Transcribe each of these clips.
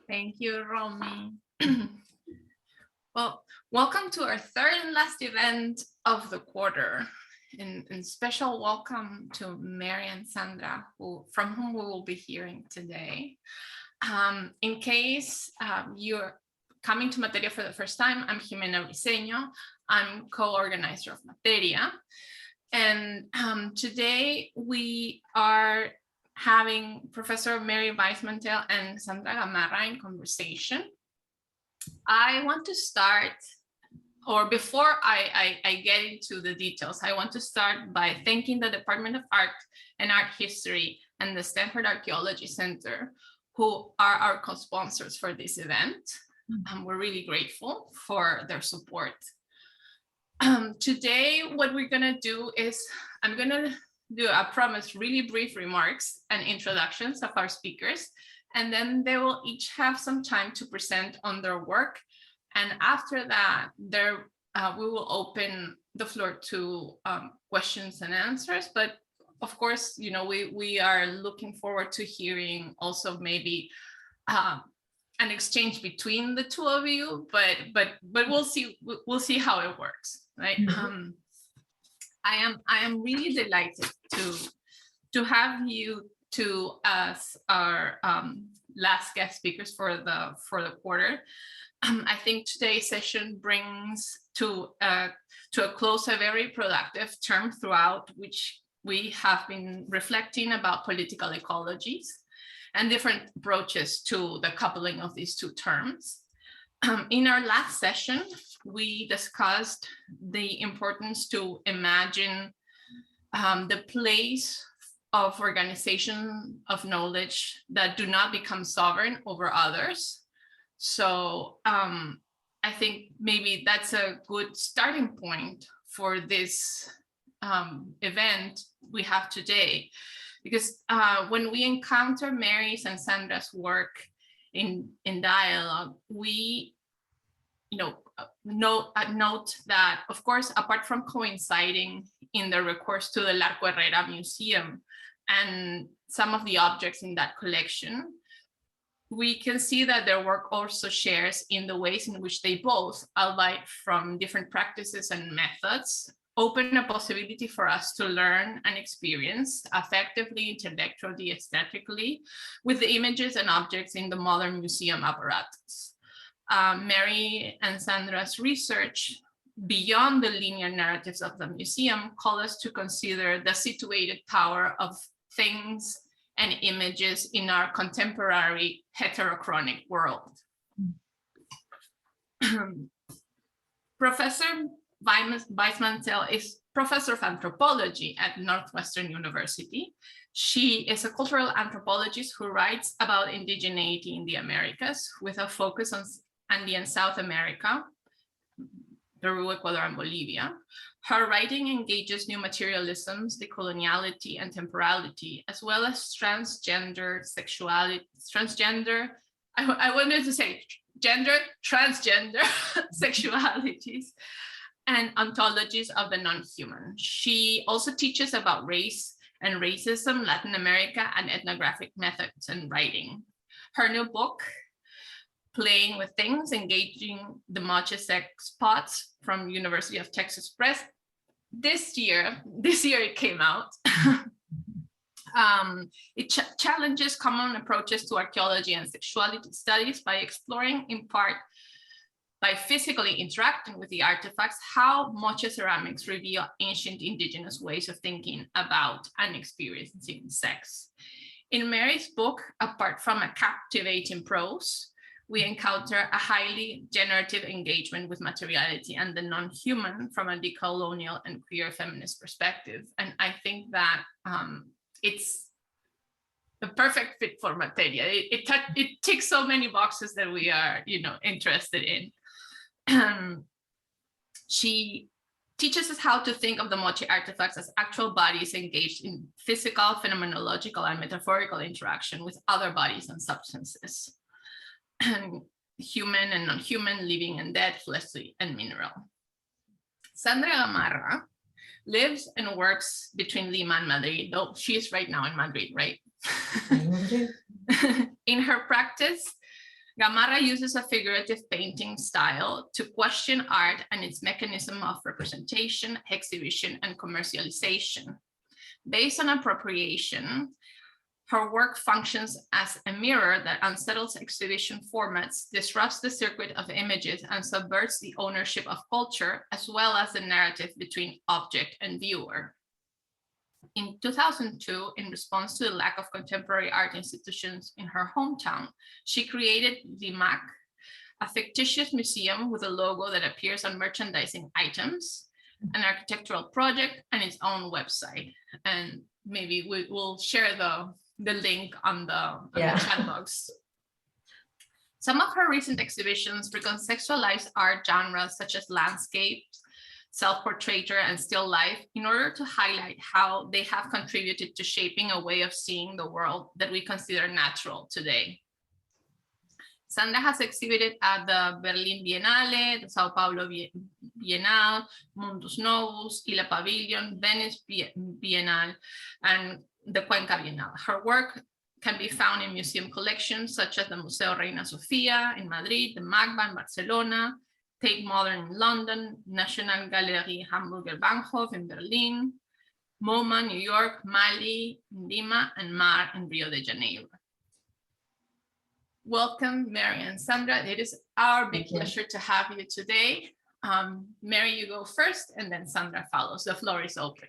Thank you, Romy. Well, welcome to our third and last event of the quarter. And special welcome to Mary and Sandra, from whom we will be hearing today. In case you're coming to Materia for the first time, I'm Jimena Briceño. I'm co-organizer of Materia. And today we are having Professor Mary Weismantel and Sandra Gamarra in conversation. I want to start, or before I get into the details, I want to start by thanking the Department of Art and Art History and the Stanford Archaeology Center, who are our co-sponsors for this event. We're really grateful for their support. Today, what we're gonna do is, I'm gonna do, I promise, really brief remarks and introductions of our speakers, and then they will each have some time to present on their work. And after that, we will open the floor to questions and answers. But of course, you know, we are looking forward to hearing also maybe an exchange between the two of you, but we'll see how it works, right? Mm-hmm. I am really delighted to have you two as our last guest speakers for the quarter. I think today's session brings to a close a very productive term throughout which we have been reflecting about political ecologies and different approaches to the coupling of these two terms. In our last session, we discussed the importance to imagine the place of organization of knowledge that do not become sovereign over others. So I think maybe that's a good starting point for this event we have today, because when we encounter Mary's and Sandra's work in dialogue, we note that, of course, apart from coinciding in the recourse to the Larco Herrera Museum and some of the objects in that collection, we can see that their work also shares in the ways in which they both, albeit from different practices and methods, open a possibility for us to learn and experience affectively, intellectually, aesthetically, with the images and objects in the modern museum apparatus. Mary and Sandra's research beyond the linear narratives of the museum call us to consider the situated power of things and images in our contemporary heterochronic world. Professor Weismantel is professor of anthropology at Northwestern University. She is a cultural anthropologist who writes about indigeneity in the Americas with a focus on Andean South America, Peru, Ecuador, and Bolivia. Her writing engages new materialisms, decoloniality, and temporality, as well as transgender sexuality, I wanted to say gender, transgender sexualities, and ontologies of the non-human. She also teaches about race and racism, Latin America, and ethnographic methods and writing. Her new book, Playing with Things, Engaging the Moche Sex Pots, from University of Texas Press. This year it came out. It challenges common approaches to archaeology and sexuality studies by exploring, in part, by physically interacting with the artifacts, how Moche ceramics reveal ancient indigenous ways of thinking about and experiencing sex. In Mary's book, apart from a captivating prose, we encounter a highly generative engagement with materiality and the non-human from a decolonial and queer feminist perspective. And I think that it's the perfect fit for Materia. It ticks so many boxes that we are, interested in. She teaches us how to think of the Moche artifacts as actual bodies engaged in physical, phenomenological, and metaphorical interaction with other bodies and substances, human and non-human, living and dead, fleshly and mineral. Sandra Amara lives and works between Lima and Madrid, though she is right now in Madrid, right? In her practice, Gamarra uses a figurative painting style to question art and its mechanism of representation, exhibition, and commercialization. Based on appropriation, her work functions as a mirror that unsettles exhibition formats, disrupts the circuit of images, and subverts the ownership of culture, as well as the narrative between object and viewer. In 2002, in response to the lack of contemporary art institutions in her hometown, she created the MAC, a fictitious museum with a logo that appears on merchandising items, an architectural project, and its own website. And maybe we will share the link on the chat box. Some of her recent exhibitions recontextualize art genres such as landscapes, self-portraiture, and still life in order to highlight how they have contributed to shaping a way of seeing the world that we consider natural today. Sandra has exhibited at the Berlin Biennale, the Sao Paulo Biennale, Mundus Novus, Ila Pavilion, Venice Biennale, and the Cuenca Biennale. Her work can be found in museum collections such as the Museo Reina Sofia in Madrid, the MACBA in Barcelona, Tate Modern in London, National Galerie Hamburger Bahnhof in Berlin, MoMA, New York, Mali, Lima, and MAR in Rio de Janeiro. Welcome, Mary and Sandra. It is our big pleasure to have you today. Mary, you go first, and then Sandra follows. The floor is open.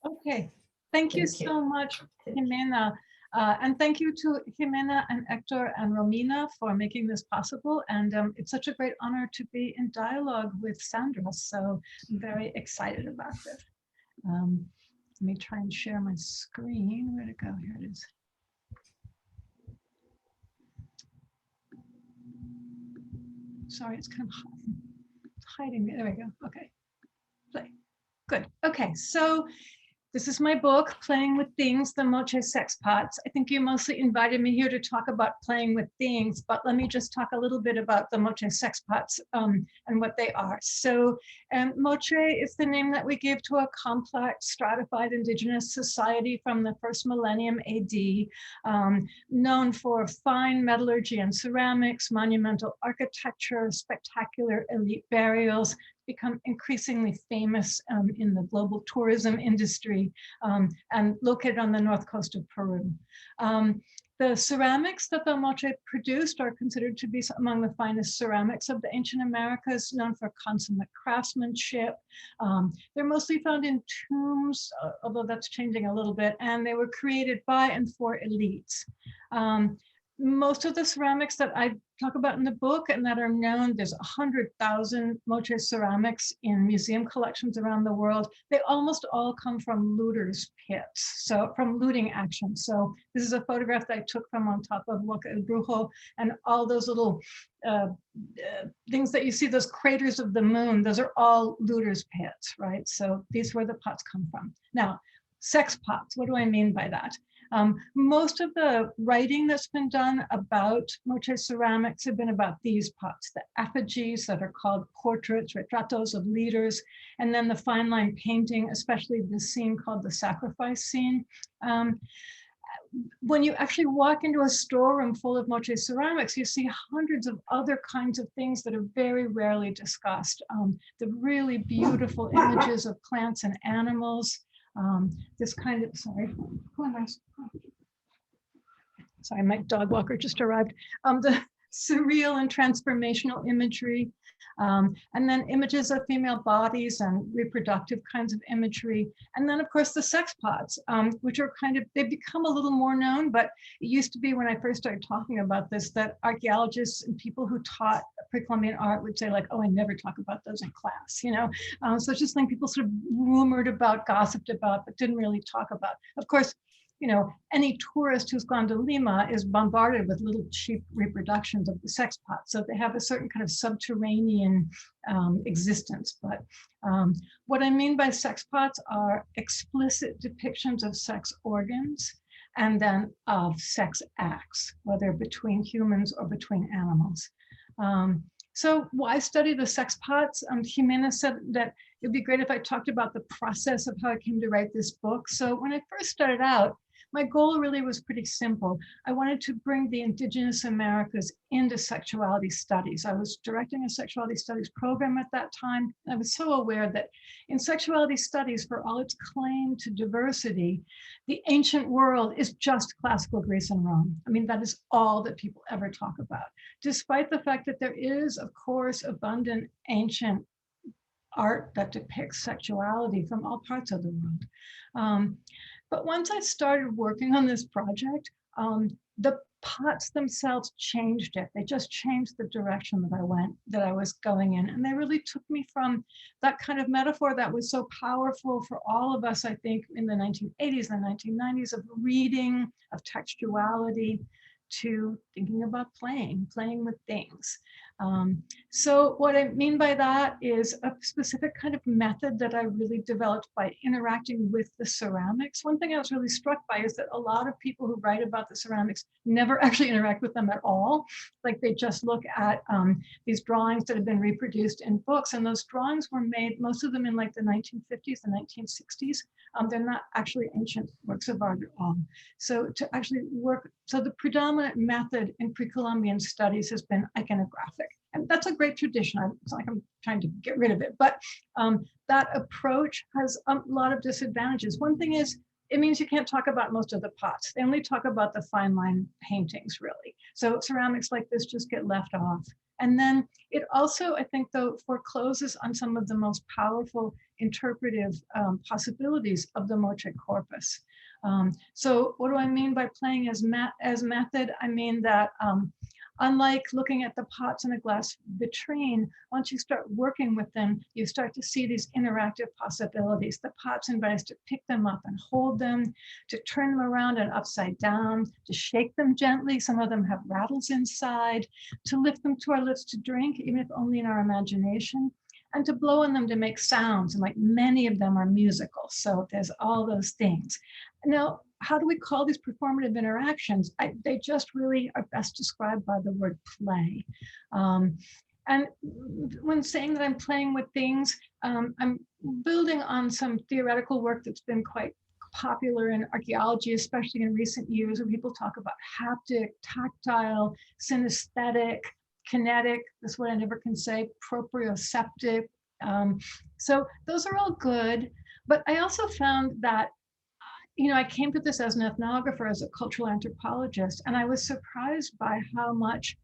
Okay, thank you so much, Jimena. And thank you to Jimena and Hector and Romina for making this possible. And it's such a great honor to be in dialogue with Sandra. So I'm very excited about this. Let me try and share my screen. Where'd it go? Here it is. Sorry, it's kind of hiding me. There we go. Okay. Play. Good. Okay, so this is my book, Playing with Things, the Moche Sex Pots. I think you mostly invited me here to talk about playing with things, but let me just talk a little bit about the Moche Sex Pots and what they are. So Moche is the name that we give to a complex, stratified indigenous society from the first millennium AD, known for fine metallurgy and ceramics, monumental architecture, spectacular elite burials, become increasingly famous in the global tourism industry and located on the north coast of Peru. The ceramics that the Moche produced are considered to be among the finest ceramics of the ancient Americas, known for consummate craftsmanship. They're mostly found in tombs, although that's changing a little bit, and they were created by and for elites. Most of the ceramics that I talk about in the book and that are known, there's 100,000 Moche ceramics in museum collections around the world. They almost all come from looters' pits, so from looting action. So this is a photograph that I took from on top of Boca El Brujo, and all those little things that you see, those craters of the moon, those are all looters' pits, right? So these where the pots come from. Now, sex pots, what do I mean by that? Most of the writing that's been done about Moche ceramics have been about these pots, the effigies that are called portraits, retratos of leaders, and then the fine line painting, especially the scene called the sacrifice scene. When you actually walk into a storeroom full of Moche ceramics, you see hundreds of other kinds of things that are very rarely discussed. The really beautiful images of plants and animals, this kind of, sorry, my dog walker just arrived. The surreal and transformational imagery, and then images of female bodies and reproductive kinds of imagery. And then of course the sex pots, which are kind of, they've become a little more known, but it used to be when I first started talking about this, that archaeologists and people who taught pre-Columbian art would say like, oh, I never talk about those in class, you know? So it's just like people sort of rumored about, gossiped about, but didn't really talk about. Of course, you know, any tourist who's gone to Lima is bombarded with little cheap reproductions of the sex pot. So they have a certain kind of subterranean existence. But what I mean by sex pots are explicit depictions of sex organs and then of sex acts, whether between humans or between animals. So why study the sex pots? Jimena said that it'd be great if I talked about the process of how I came to write this book. So when I first started out, my goal really was pretty simple. I wanted to bring the Indigenous Americas into sexuality studies. I was directing a sexuality studies program at that time. I was so aware that in sexuality studies, for all its claim to diversity, the ancient world is just classical Greece and Rome. I mean, that is all that people ever talk about, despite the fact that there is, of course, abundant ancient art that depicts sexuality from all parts of the world. But once I started working on this project, the pots themselves changed it. They just changed the direction that I was going in. And they really took me from that kind of metaphor that was so powerful for all of us, I think, in the 1980s and 1990s, of reading, of textuality, to thinking about playing with things. So what I mean by that is a specific kind of method that I really developed by interacting with the ceramics. One thing I was really struck by is that a lot of people who write about the ceramics never actually interact with them at all. Like they just look at these drawings that have been reproduced in books, and those drawings were made, most of them in like the 1950s and 1960s. They're not actually ancient works of art at all. So to actually work, so the predominant method in pre-Columbian studies has been iconographic. And that's a great tradition. It's not like I'm trying to get rid of it, but that approach has a lot of disadvantages. One thing is, it means you can't talk about most of the pots. They only talk about the fine line paintings, really. So ceramics like this just get left off. And then it also, I think, though, forecloses on some of the most powerful interpretive possibilities of the Moche corpus. So what do I mean by playing as method? I mean that unlike looking at the pots in a glass vitrine, once you start working with them, you start to see these interactive possibilities. The pots invite us to pick them up and hold them, to turn them around and upside down, to shake them gently. Some of them have rattles inside, to lift them to our lips to drink, even if only in our imagination, and to blow on them to make sounds. And like many of them are musical. So there's all those things. Now, how do we call these performative interactions? They just really are best described by the word play. And when saying that I'm playing with things, I'm building on some theoretical work that's been quite popular in archaeology, especially in recent years, where people talk about haptic, tactile, synesthetic, kinetic, that's what I never can say, proprioceptive. So those are all good, but I also found that I came to this as an ethnographer, as a cultural anthropologist, and I was surprised by how much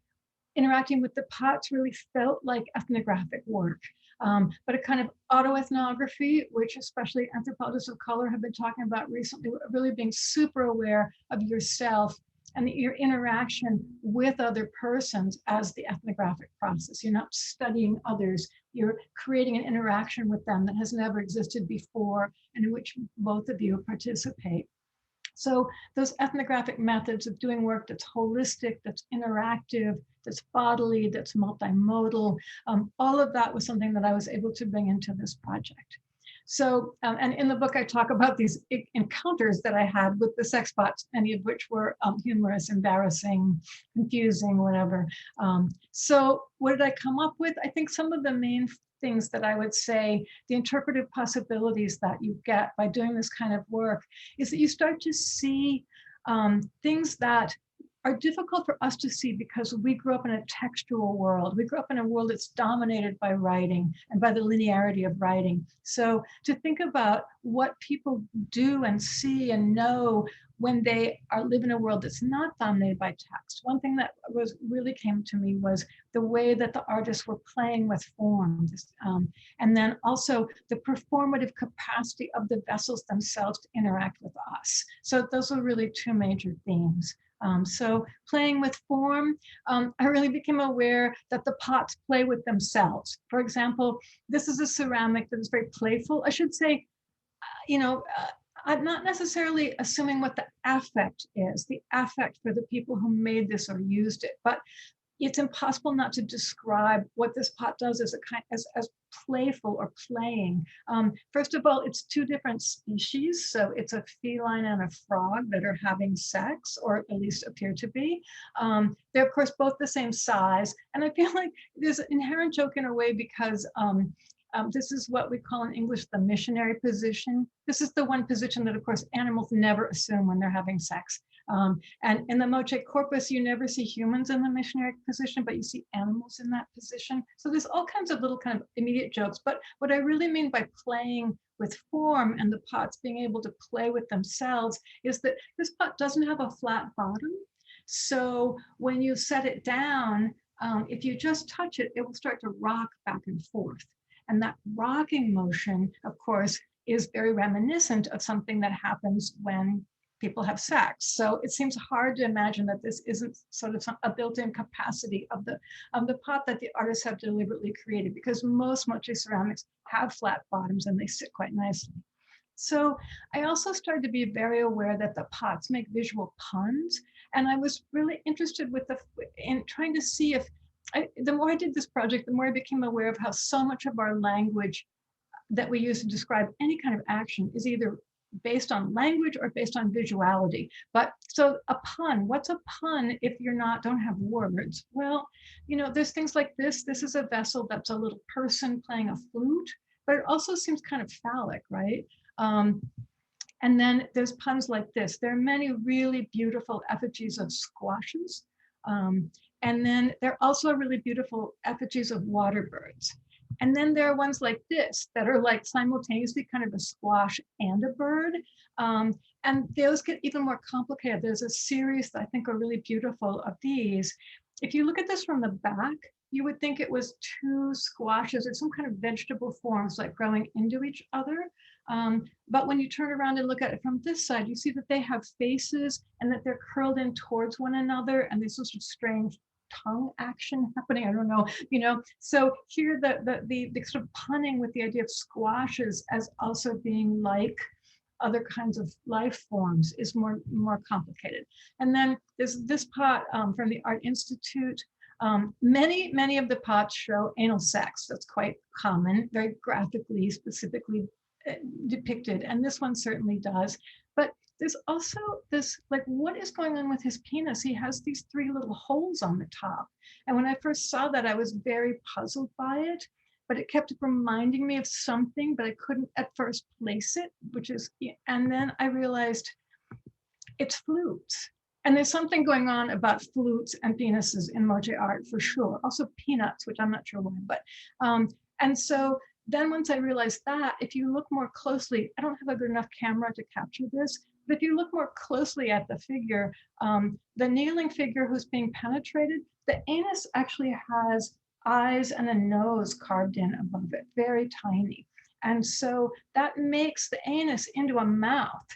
interacting with the pots really felt like ethnographic work. But a kind of autoethnography, which especially anthropologists of color have been talking about recently, really being super aware of yourself and your interaction with other persons as the ethnographic process. You're not studying others, you're creating an interaction with them that has never existed before and in which both of you participate. So those ethnographic methods of doing work that's holistic, that's interactive, that's bodily, that's multimodal, all of that was something that I was able to bring into this project. So, and in the book, I talk about these encounters that I had with the sex pots, many of which were humorous, embarrassing, confusing, whatever. So what did I come up with? I think some of the main things that I would say, the interpretive possibilities that you get by doing this kind of work, is that you start to see things that are difficult for us to see because we grew up in a textual world. We grew up in a world that's dominated by writing and by the linearity of writing. So to think about what people do and see and know when they live in a world that's not dominated by text. One thing that really came to me was the way that the artists were playing with forms, and then also the performative capacity of the vessels themselves to interact with us. So those are really two major themes. So playing with form, I really became aware that the pots play with themselves. For example, this is a ceramic that is very playful. I should say, I'm not necessarily assuming what the affect is, the affect for the people who made this or used it, but it's impossible not to describe what this pot does as as playful or playing. First of all, it's two different species. So it's a feline and a frog that are having sex, or at least appear to be. They're of course both the same size. And I feel like there's an inherent joke in a way because This is what we call in English the missionary position. This is the one position that, of course, animals never assume when they're having sex. And in the Moche corpus, you never see humans in the missionary position, but you see animals in that position. So there's all kinds of little kind of immediate jokes. But what I really mean by playing with form and the pots being able to play with themselves is that this pot doesn't have a flat bottom. So when you set it down, if you just touch it, it will start to rock back and forth. And that rocking motion, of course, is very reminiscent of something that happens when people have sex. So it seems hard to imagine that this isn't sort of a built-in capacity of the pot that the artists have deliberately created, because most Moche ceramics have flat bottoms and they sit quite nicely. So I also started to be very aware that the pots make visual puns. And I was really interested in trying to see if, the more I did this project, the more I became aware of how so much of our language that we use to describe any kind of action is either based on language or based on visuality. But so a pun, what's a pun if don't have words? Well, there's things like this. This is a vessel that's a little person playing a flute, but it also seems kind of phallic, right? And then there's puns like this. There are many really beautiful effigies of squashes. And then there are also really beautiful effigies of water birds. And then there are ones like this that are like simultaneously kind of a squash and a bird. And those get even more complicated. There's a series that I think are really beautiful of these. If you look at this from the back, you would think it was two squashes or some kind of vegetable forms like growing into each other. But when you turn around and look at it from this side, you see that they have faces and that they're curled in towards one another, and there's sort of strange tongue action happening. I don't know, So here the sort of punning with the idea of squashes as also being like other kinds of life forms is more complicated. And then there's this pot from the Art Institute. Many of the pots show anal sex. That's quite common, very graphically, specifically depicted, and this one certainly does. But there's also this, like, what is going on with his penis? He has these three little holes on the top. And when I first saw that, I was very puzzled by it, but it kept reminding me of something, but I couldn't at first place it, and then I realized it's flutes. And there's something going on about flutes and penises in Moche art for sure. Also peanuts, which I'm not sure why, but, and so then once I realized that, if you look more closely, I don't have a good enough camera to capture this, but if you look more closely at the figure, the kneeling figure who's being penetrated, the anus actually has eyes and a nose carved in above it, very tiny. And so that makes the anus into a mouth.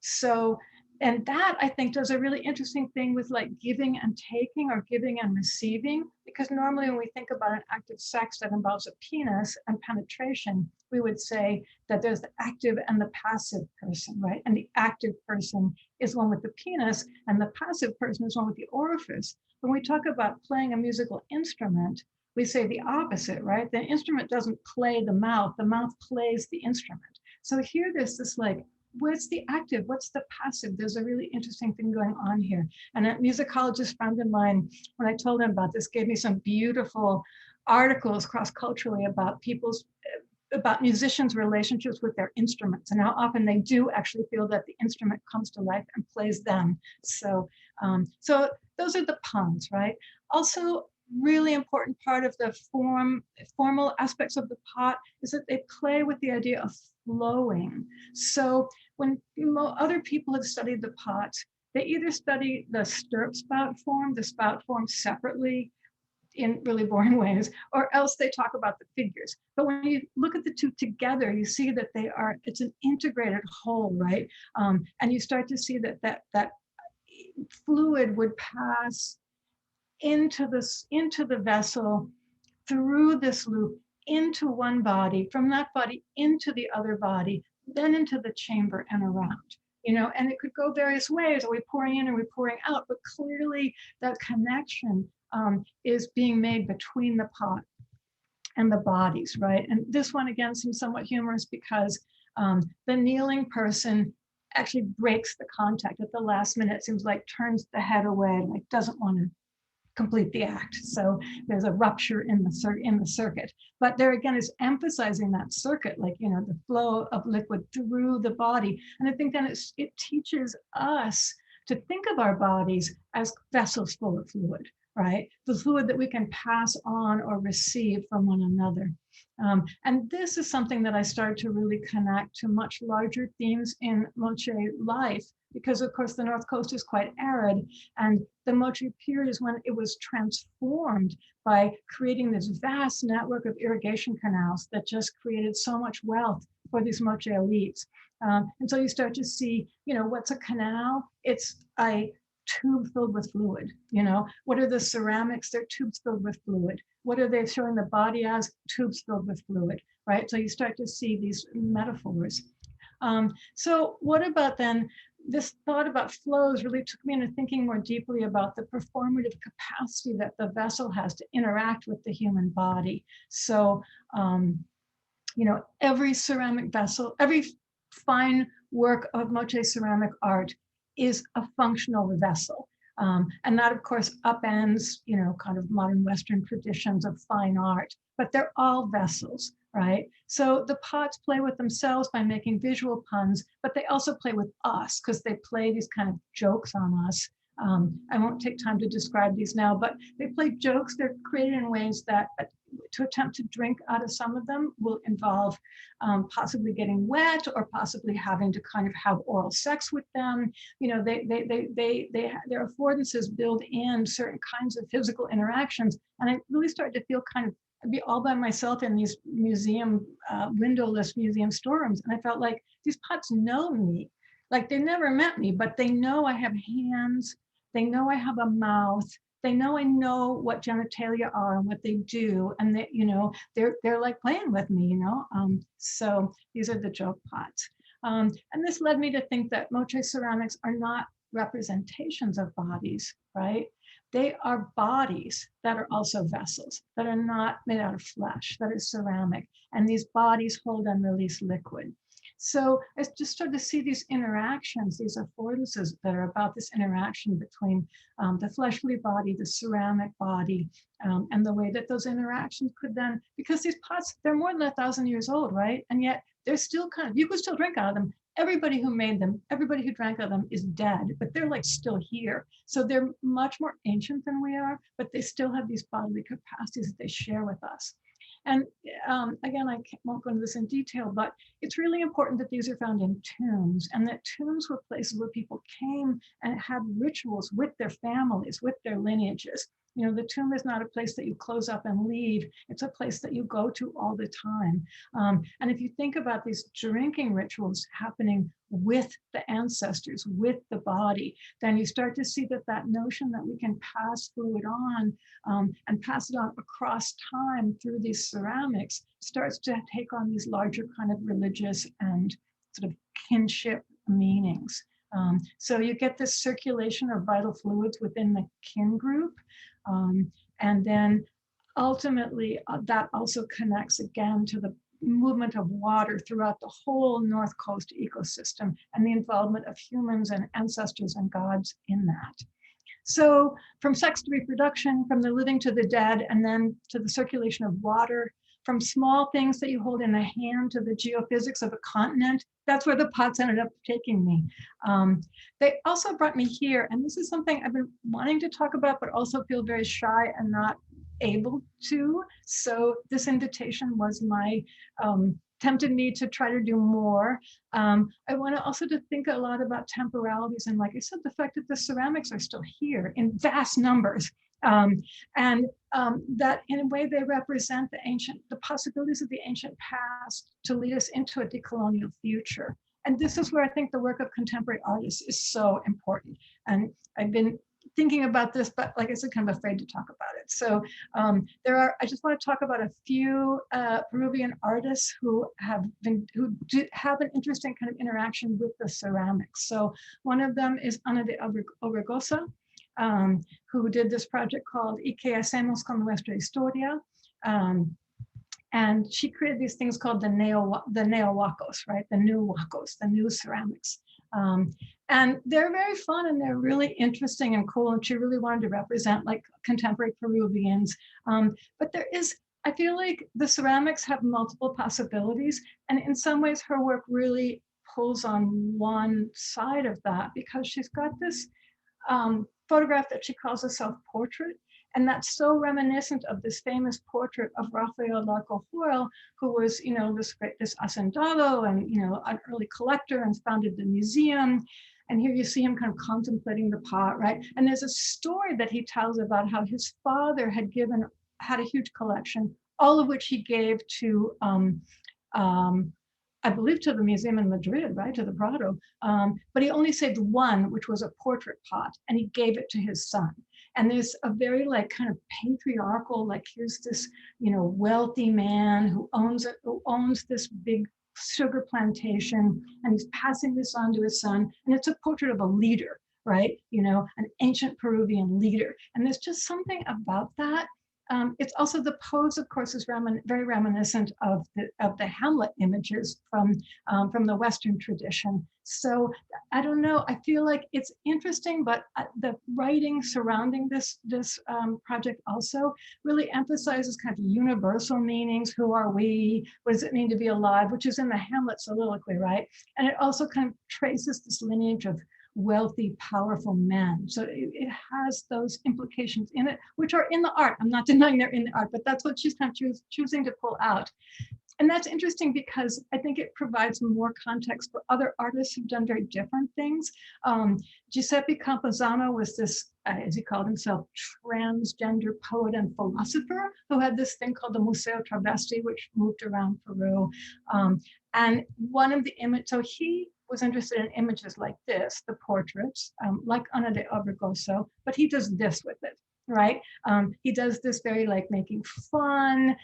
So, and that I think does a really interesting thing with like giving and taking or giving and receiving, because normally when we think about an act of sex that involves a penis and penetration, we would say that there's the active and the passive person, right? And the active person is one with the penis and the passive person is one with the orifice. When we talk about playing a musical instrument, we say the opposite, right? The instrument doesn't play the mouth plays the instrument. So here there's this like, what's the active? What's the passive? There's a really interesting thing going on here. And a musicologist friend of mine, when I told him about this, gave me some beautiful articles cross-culturally about musicians' relationships with their instruments and how often they do actually feel that the instrument comes to life and plays them. So, so those are the puns, right? Also, really important part of the formal aspects of the pot is that they play with the idea of flowing. So when other people have studied the pots, they either study the stirrup spout form, the spout form separately in really boring ways, or else they talk about the figures. But when you look at the two together, you see that it's an integrated whole, right? And you start to see that fluid would pass into the vessel, through this loop, into one body, from that body into the other body, then into the chamber and around. And it could go various ways. Are we pouring in or are we pouring out? But clearly that connection is being made between the pot and the bodies, right? And this one again seems somewhat humorous because the kneeling person actually breaks the contact at the last minute. It seems like turns the head away, like doesn't want to complete the act. So there's a rupture in the circuit. But there again is emphasizing that circuit, like, you know, the flow of liquid through the body. And I think then it teaches us to think of our bodies as vessels full of fluid, right? The fluid that we can pass on or receive from one another. And this is something that I started to really connect to much larger themes in Moche life, because of course the North Coast is quite arid, and the Moche period is when it was transformed by creating this vast network of irrigation canals that just created so much wealth for these Moche elites. And so you start to see, you know, what's a canal? It's a tube filled with fluid. You know, what are the ceramics? They're tubes filled with fluid. What are they showing the body as? Tubes filled with fluid, right? So you start to see these metaphors. So what about then this thought about flows really took me into thinking more deeply about the performative capacity that the vessel has to interact with the human body. So, you know, every ceramic vessel, every fine work of Moche ceramic art is a functional vessel. And that, of course, upends, you know, kind of modern Western traditions of fine art, but they're all vessels, right? So the pots play with themselves by making visual puns, but they also play with us because they play these kind of jokes on us. I won't take time to describe these now, but they play jokes. They're created in ways that to attempt to drink out of some of them will involve possibly getting wet or possibly having to kind of have oral sex with them. You know, their affordances build in certain kinds of physical interactions. And I really started to feel kind of be all by myself in these museum, windowless museum storerooms. And I felt like these pots know me. Like they never met me, but they know I have hands. They know I have a mouth. They know I know what genitalia are and what they do. And they, you know, they're like playing with me, you know? So these are the joke pots. And this led me to think that Moche ceramics are not representations of bodies, right? They are bodies that are also vessels, that are not made out of flesh, that is ceramic. And these bodies hold and release liquid. So I just started to see these interactions, these affordances that are about this interaction between the fleshly body, the ceramic body, and the way that those interactions could then, because these pots, they're more than 1,000 years old, right? And yet they're still kind of, you could still drink out of them. Everybody who made them, everybody who drank out of them is dead, but they're like still here. So they're much more ancient than we are, but they still have these bodily capacities that they share with us. And again, I won't go into this in detail, but it's really important that these are found in tombs, and that tombs were places where people came and had rituals with their families, with their lineages. You know, the tomb is not a place that you close up and leave. It's a place that you go to all the time. And if you think about these drinking rituals happening with the ancestors, with the body, then you start to see that that notion that we can pass fluid on and pass it on across time through these ceramics starts to take on these larger kind of religious and sort of kinship meanings. So you get this circulation of vital fluids within the kin group. And then ultimately that also connects again to the movement of water throughout the whole North Coast ecosystem and the involvement of humans and ancestors and gods in that. So from sex to reproduction, from the living to the dead, and then to the circulation of water, from small things that you hold in a hand to the geophysics of a continent, that's where the pots ended up taking me. They also brought me here, and this is something I've been wanting to talk about, but also feel very shy and not able to. So this invitation was my, tempted me to try to do more. I want to also to think a lot about temporalities, and like I said, the fact that the ceramics are still here in vast numbers. And that in a way they represent the possibilities of the ancient past to lead us into a decolonial future. And this is where I think the work of contemporary artists is so important. And I've been thinking about this, but like I said, kind of afraid to talk about it. So I just want to talk about a few Peruvian artists who have an interesting kind of interaction with the ceramics. So one of them is Ana de Obregosa, who did this project called ¿Y qué hacemos con nuestra historia? And she created these things called the neowakos, right? The new wakos, the new ceramics. And they're very fun and they're really interesting and cool. And she really wanted to represent like contemporary Peruvians. But there is, I feel like the ceramics have multiple possibilities. And in some ways, her work really pulls on one side of that because she's got this photograph that she calls a self-portrait. And that's so reminiscent of this famous portrait of Rafael Larco-Fuel, who was, this hacendado and, an early collector and founded the museum. And here you see him kind of contemplating the pot, right? And there's a story that he tells about how his father had a huge collection, all of which he gave to, I believe, to the museum in Madrid, right, to the Prado. But he only saved one, which was a portrait pot, and he gave it to his son. And there's a very like kind of patriarchal, like here's this, wealthy man who owns this big sugar plantation, and he's passing this on to his son. And it's a portrait of a leader, right? An ancient Peruvian leader. And there's just something about that. It's also the pose, of course, is very reminiscent of the Hamlet images from the Western tradition. So I don't know. I feel like it's interesting, but the writing surrounding this project also really emphasizes kind of universal meanings. Who are we? What does it mean to be alive? Which is in the Hamlet soliloquy, right? And it also kind of traces this lineage of wealthy, powerful men. So it has those implications in it, which are in the art. I'm not denying they're in the art, but that's what she's kind of choosing to pull out. And that's interesting because I think it provides more context for other artists who've done very different things. Giuseppe Campuzano was this, as he called himself, transgender poet and philosopher who had this thing called the Museo Travesti, which moved around Peru. And one of the images, so he was interested in images like this, the portraits, like Ana de Obregoso, but he does this with it, right? He does this very like making fun,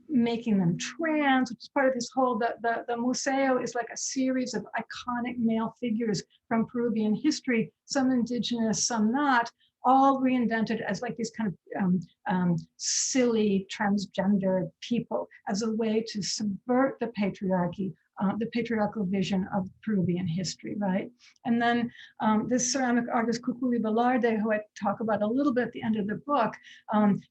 making them trans, which is part of his whole, the museo is like a series of iconic male figures from Peruvian history, some indigenous, some not, all reinvented as like these kind of silly transgender people as a way to subvert the patriarchy, the patriarchal vision of Peruvian history, right? And then this ceramic artist, Cuculi Velarde, who I talk about a little bit at the end of the book,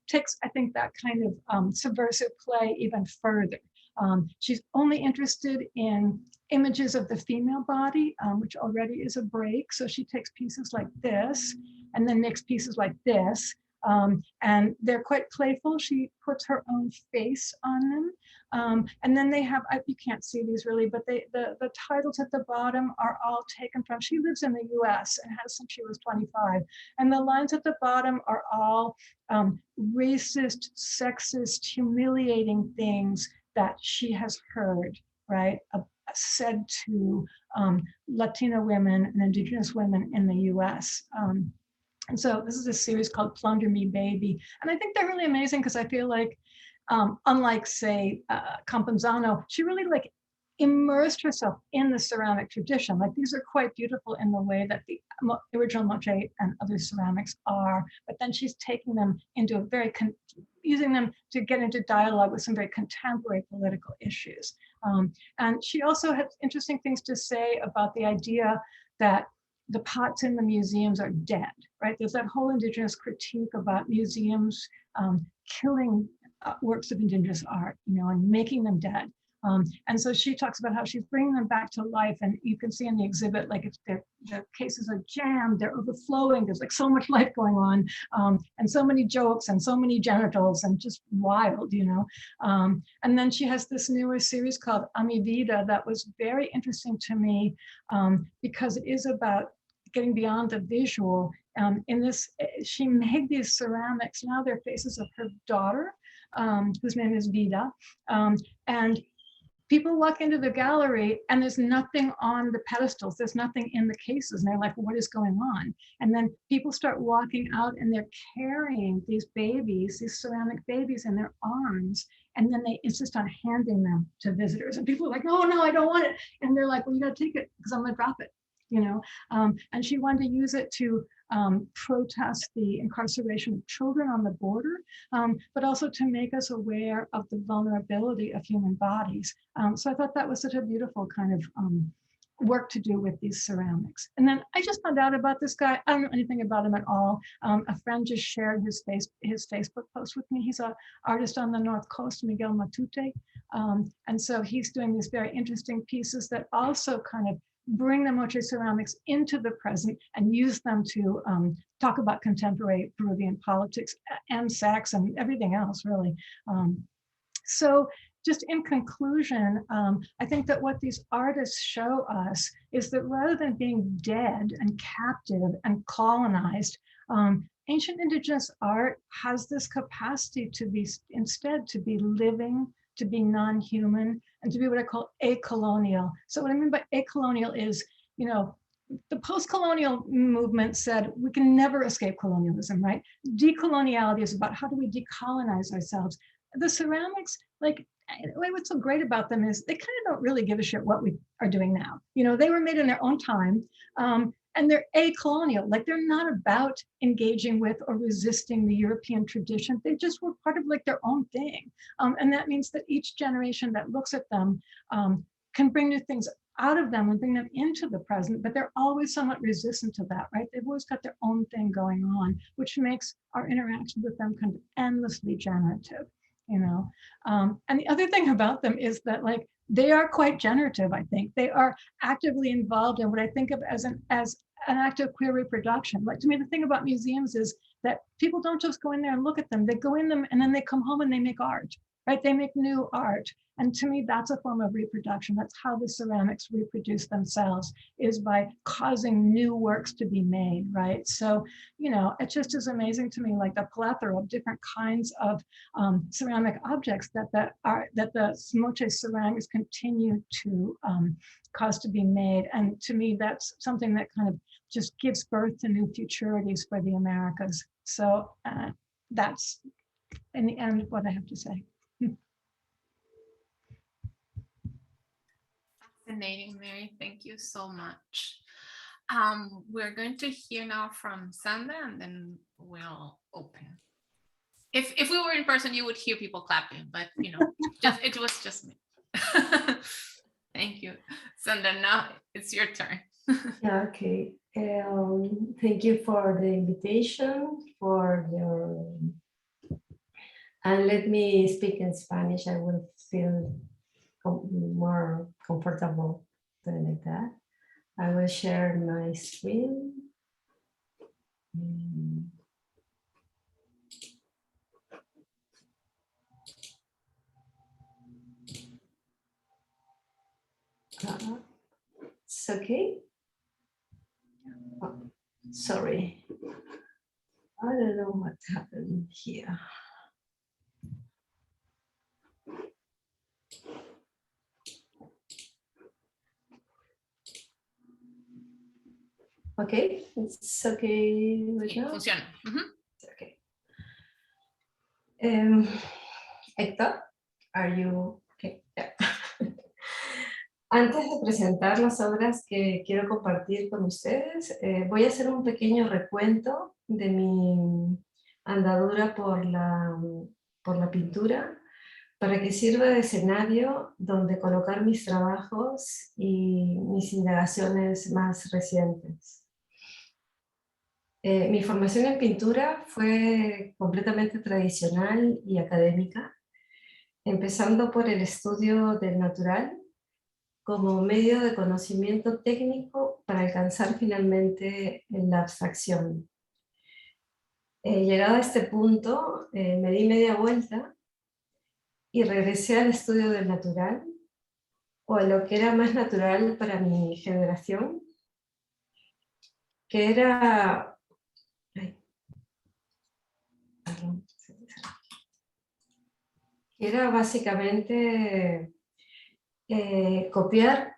takes, I think, that kind of subversive play even further. She's only interested in images of the female body, which already is a break. So she takes pieces like this and then makes pieces like this. And they're quite playful. She puts her own face on them. And then they have, you can't see these really, but the titles at the bottom are all taken from, she lives in the US and has since she was 25. And the lines at the bottom are all racist, sexist, humiliating things that she has heard, right, said to Latina women and indigenous women in the US. And so this is a series called Plunder Me Baby. And I think they're really amazing because I feel like, unlike say, Campuzano, she really like immersed herself in the ceramic tradition. Like these are quite beautiful in the way that the original Moche and other ceramics are, but then she's taking them into a very, using them to get into dialogue with some very contemporary political issues. And she also has interesting things to say about the idea that the pots in the museums are dead, right? There's that whole indigenous critique about museums killing works of indigenous art, and making them dead. And so she talks about how she's bringing them back to life, and you can see in the exhibit, like if the cases are jammed, they're overflowing, there's like so much life going on, and so many jokes and so many genitals and just wild, And then she has this newer series called A Mi Vida that was very interesting to me because it is about getting beyond the visual. In this, she made these ceramics, now they're faces of her daughter, whose name is Vida. And people walk into the gallery and there's nothing on the pedestals, there's nothing in the cases, and they're like, what is going on? And then people start walking out and they're carrying these babies, these ceramic babies in their arms, and then they insist on handing them to visitors. And people are like, oh no, I don't want it. And they're like, well, you gotta take it because I'm gonna drop it. And she wanted to use it to protest the incarceration of children on the border, but also to make us aware of the vulnerability of human bodies. So I thought that was such a beautiful kind of work to do with these ceramics. And then I just found out about this guy. I don't know anything about him at all. A friend just shared his Facebook post with me. He's an artist on the North Coast, Miguel Matute. And so he's doing these very interesting pieces that also kind of bring the Moche ceramics into the present and use them to talk about contemporary Peruvian politics and sex and everything else, really. So just in conclusion, I think that what these artists show us is that rather than being dead and captive and colonized, ancient indigenous art has this capacity to be, instead, to be living, to be non-human, and to be what I call acolonial. So what I mean by acolonial is, you know, the post-colonial movement said we can never escape colonialism, right? Decoloniality is about how do we decolonize ourselves. The ceramics, like, what's so great about them is they kind of don't really give a shit what we are doing now. You know, they were made in their own time, and they're acolonial. Like, they're not about engaging with or resisting the European tradition. They just were part of like their own thing. And that means that each generation that looks at them can bring new things out of them and bring them into the present, but they're always somewhat resistant to that, right? They've always got their own thing going on, which makes our interaction with them kind of endlessly generative. You know, and the other thing about them is that, like, they are quite generative. I think they are actively involved in what I think of as an act of queer reproduction. Like, to me, the thing about museums is that people don't just go in there and look at them. They go in them and then they come home and they make art, right? They make new art. And to me, that's a form of reproduction. That's how the ceramics reproduce themselves, is by causing new works to be made, right? So, you know, it just is amazing to me, like the plethora of different kinds of ceramic objects that the Moche ceramics continue to cause to be made. And to me, that's something that kind of just gives birth to new futurities for the Americas. So that's, in the end, what I have to say. Fascinating, Mary. Thank you so much. We're going to hear now from Sandra, and then we'll open. If we were in person, you would hear people clapping, but you know, it was just me. Thank you, Sandra. Now it's your turn. Yeah, okay. Thank you for the invitation, and let me speak in Spanish. I will feel more comfortable doing like that. I will share my screen. It's okay. Oh, sorry. I don't know what happened here. Okay, it's okay right now. Funciona. Okay. Héctor, are you okay? Yeah. Antes de presentar las obras que quiero compartir con ustedes, voy a hacer un pequeño recuento de mi andadura por la pintura, para que sirva de escenario donde colocar mis trabajos y mis indagaciones más recientes. Mi formación en pintura fue completamente tradicional y académica, empezando por el estudio del natural como medio de conocimiento técnico para alcanzar finalmente la abstracción. Llegado a este punto, me di media vuelta y regresé al estudio del natural, o a lo que era más natural para mi generación, que era... Era básicamente copiar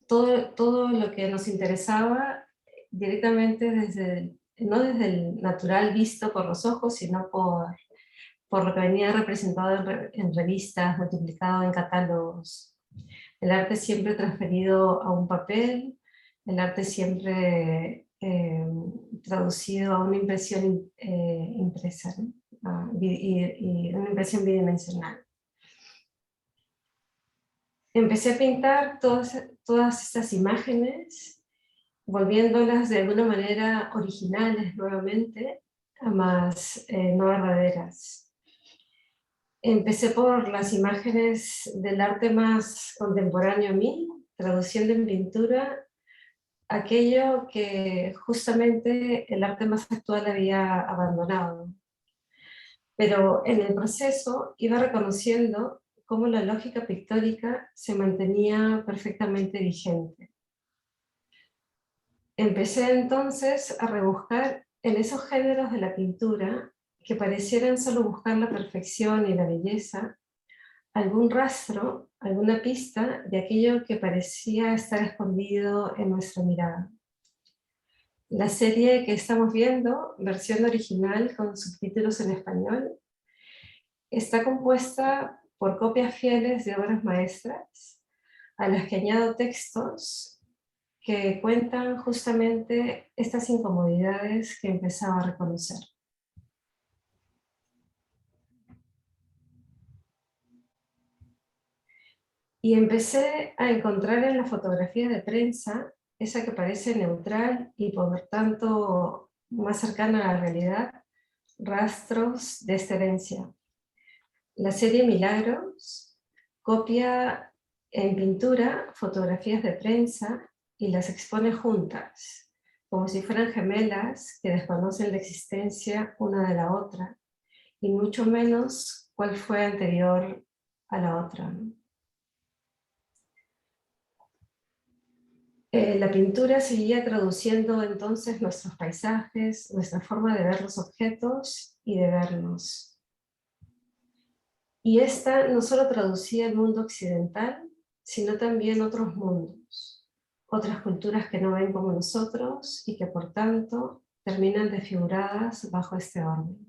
todo lo que nos interesaba directamente no desde el natural visto por los ojos, sino por lo que venía representado en revistas, multiplicado en catálogos. El arte siempre transferido a un papel, el arte siempre traducido a una impresión impresa, ¿no? Y una impresión bidimensional. Empecé a pintar todas todas estas imágenes, volviéndolas de alguna manera originales nuevamente, más no verdaderas. Empecé por las imágenes del arte más contemporáneo a mí, traduciendo en pintura aquello que justamente el arte más actual había abandonado. Pero en el proceso iba reconociendo cómo la lógica pictórica se mantenía perfectamente vigente. Empecé entonces a rebuscar en esos géneros de la pintura que parecieran solo buscar la perfección y la belleza, algún rastro, alguna pista de aquello que parecía estar escondido en nuestra mirada. La serie que estamos viendo, versión original con subtítulos en español, está compuesta por copias fieles de obras maestras, a las que añado textos que cuentan justamente estas incomodidades que empezaba a reconocer. Y empecé a encontrar en la fotografía de prensa, esa que parece neutral y por tanto más cercana a la realidad, rastros de esta herencia. La serie Milagros copia en pintura fotografías de prensa y las expone juntas, como si fueran gemelas que desconocen la existencia una de la otra, y mucho menos cuál fue anterior a la otra. La pintura seguía traduciendo entonces nuestros paisajes, nuestra forma de ver los objetos y de vernos. Y esta no solo traducía el mundo occidental, sino también otros mundos, otras culturas que no ven como nosotros y que por tanto terminan desfiguradas bajo este orden.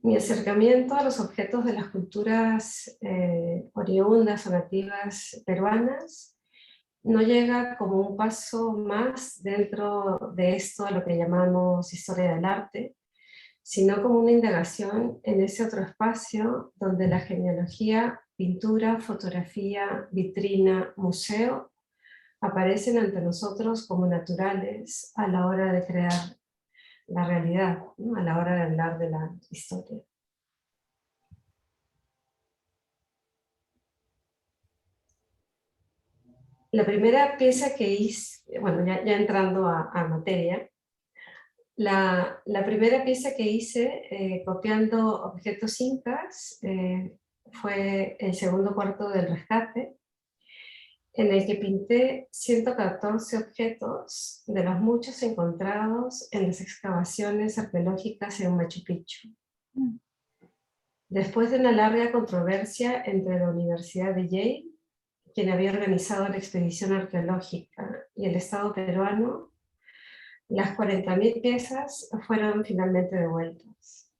Mi acercamiento a los objetos de las culturas oriundas o nativas peruanas no llega como un paso más dentro de esto a lo que llamamos historia del arte, sino como una indagación en ese otro espacio donde la genealogía, pintura, fotografía, vitrina, museo aparecen ante nosotros como naturales a la hora de crear la realidad, ¿no? A la hora de hablar de la historia. La primera pieza que hice, bueno, ya entrando a materia, la primera pieza que hice copiando objetos incas fue el segundo cuarto del rescate, en el que pinté 114 objetos de los muchos encontrados en las excavaciones arqueológicas en Machu Picchu. Después de una larga controversia entre la Universidad de Yale, quien había organizado la expedición arqueológica, y el Estado peruano, las 40.000 piezas fueron finalmente devueltas.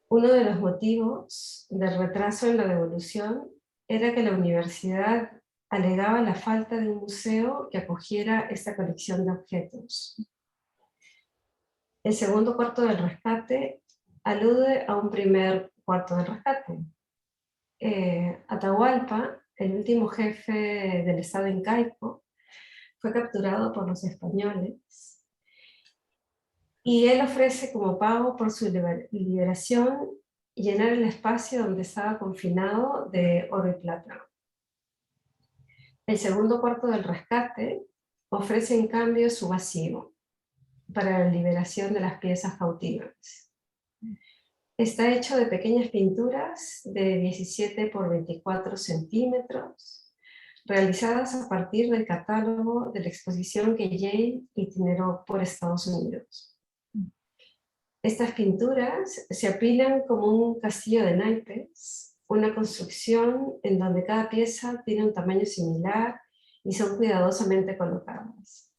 Uno de los motivos del retraso en la devolución era que la universidad alegaba la falta de un museo que acogiera esta colección de objetos. El segundo cuarto del rescate alude a un primer cuarto del rescate. Atahualpa, el último jefe del estado incaico, fue capturado por los españoles y él ofrece como pago por su liberación llenar el espacio donde estaba confinado de oro y plata. El segundo cuarto del rescate ofrece en cambio su vacío para la liberación de las piezas cautivas. Está hecho de pequeñas pinturas de 17 por 24 centímetros, realizadas a partir del catálogo de la exposición que Yale itineró por Estados Unidos. Estas pinturas se apilan como un castillo de naipes, una construcción en donde cada pieza tiene un tamaño similar y son cuidadosamente colocadas,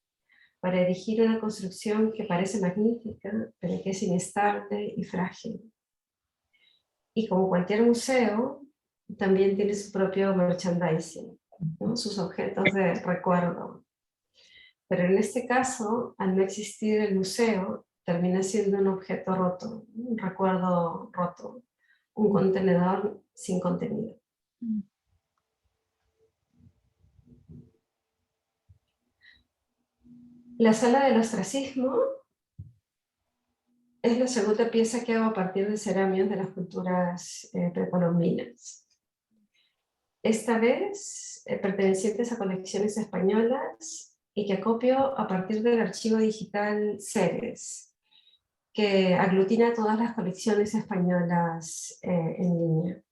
para erigir una construcción que parece magnífica, pero que es inestable y frágil. Y como cualquier museo, también tiene su propio merchandising, ¿no? Sus objetos de recuerdo. Pero en este caso, al no existir el museo, termina siendo un objeto roto, un recuerdo roto, un contenedor sin contenido. La sala del ostracismo es la segunda pieza que hago a partir de ceramios de las culturas precolombinas. Esta vez pertenecientes a colecciones españolas y que copio a partir del archivo digital Ceres, que aglutina todas las colecciones españolas en línea.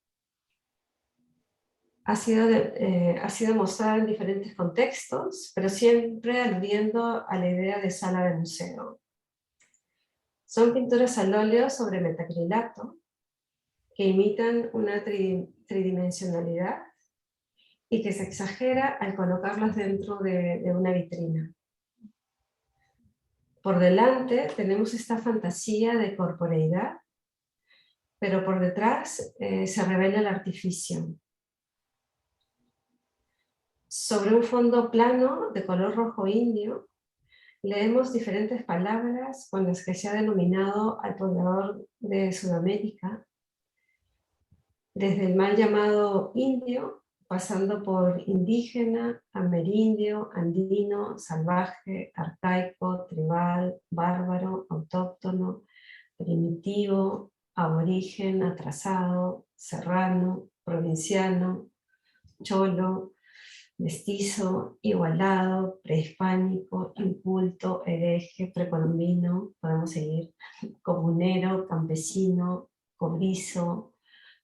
Ha sido mostrada en diferentes contextos, pero siempre aludiendo a la idea de sala de museo. Son pinturas al óleo sobre metacrilato que imitan una tridimensionalidad y que se exagera al colocarlas dentro de una vitrina. Por delante tenemos esta fantasía de corporeidad, pero por detrás se revela el artificio. Sobre un fondo plano de color rojo indio, leemos diferentes palabras con las que se ha denominado al poblador de Sudamérica, desde el mal llamado indio, pasando por indígena, amerindio, andino, salvaje, arcaico, tribal, bárbaro, autóctono, primitivo, aborigen, atrasado, serrano, provinciano, cholo, mestizo, igualado, prehispánico, inculto, hereje, precolombino, podemos seguir, comunero, campesino, cobrizo,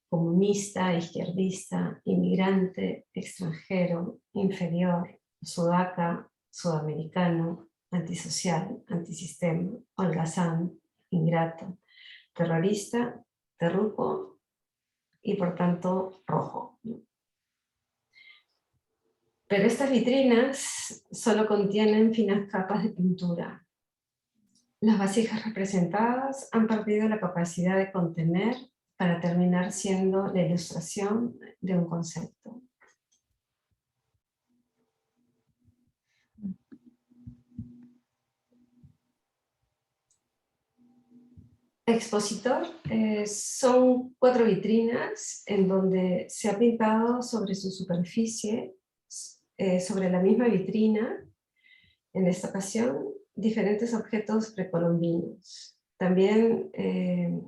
comunista, izquierdista, inmigrante, extranjero, inferior, sudaca, sudamericano, antisocial, antisistema, holgazán, ingrato, terrorista, terruco y por tanto rojo. Pero estas vitrinas solo contienen finas capas de pintura. Las vasijas representadas han perdido la capacidad de contener para terminar siendo la ilustración de un concepto. Expositor son 4 vitrinas en donde se ha pintado sobre su superficie, sobre la misma vitrina, en esta ocasión, diferentes objetos precolombinos, también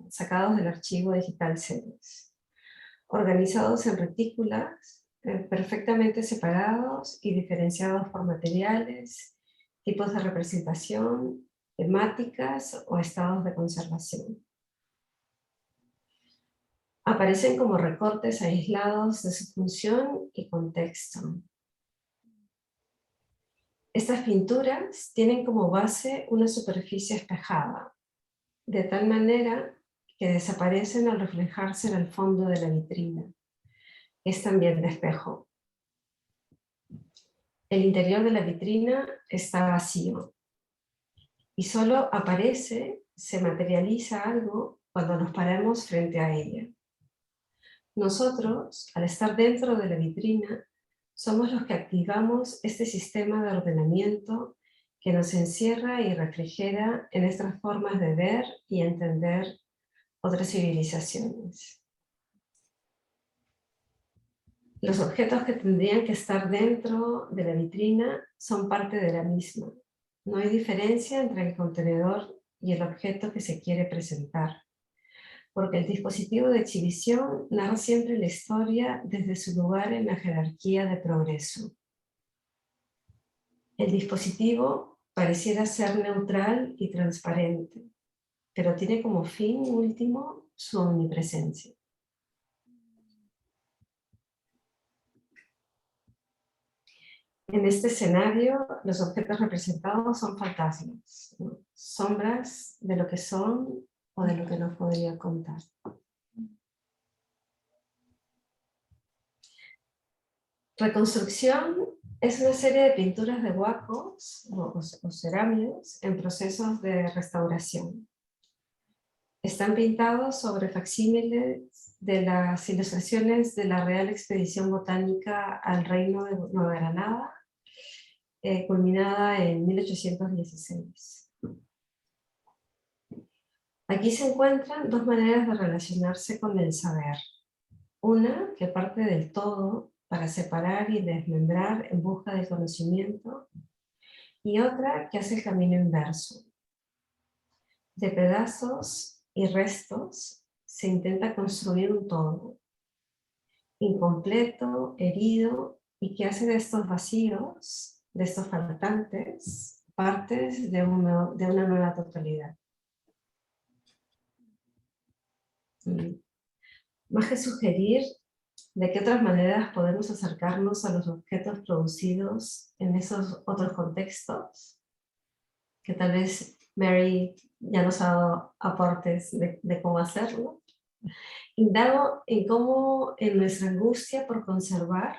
sacados del archivo digital Ceres, organizados en retículas, perfectamente separados y diferenciados por materiales, tipos de representación, temáticas o estados de conservación. Aparecen como recortes aislados de su función y contexto. Estas pinturas tienen como base una superficie espejada, de tal manera que desaparecen al reflejarse en el fondo de la vitrina. Es también de espejo. El interior de la vitrina está vacío y solo aparece, se materializa algo cuando nos paramos frente a ella. Nosotros, al estar dentro de la vitrina, somos los que activamos este sistema de ordenamiento que nos encierra y refrigera en estas formas de ver y entender otras civilizaciones. Los objetos que tendrían que estar dentro de la vitrina son parte de la misma. No hay diferencia entre el contenedor y el objeto que se quiere presentar, porque el dispositivo de exhibición narra siempre la historia desde su lugar en la jerarquía de progreso. El dispositivo pareciera ser neutral y transparente, pero tiene como fin último su omnipresencia. En este escenario, los objetos representados son fantasmas, ¿no? Sombras de lo que son o de lo que no podría contar. Reconstrucción es una serie de pinturas de huacos o ceramios en procesos de restauración. Están pintados sobre facsímiles de las ilustraciones de la Real Expedición Botánica al Reino de Nueva Granada, culminada en 1816. Aquí se encuentran dos maneras de relacionarse con el saber. Una que parte del todo para separar y desmembrar en busca del conocimiento, y otra que hace el camino inverso. De pedazos y restos se intenta construir un todo, incompleto, herido, y que hace de estos vacíos, de estos faltantes, partes de una nueva totalidad. Más que sugerir de qué otras maneras podemos acercarnos a los objetos producidos en esos otros contextos, que tal vez Mary ya nos ha dado aportes de cómo hacerlo. Indago en cómo en nuestra angustia por conservar,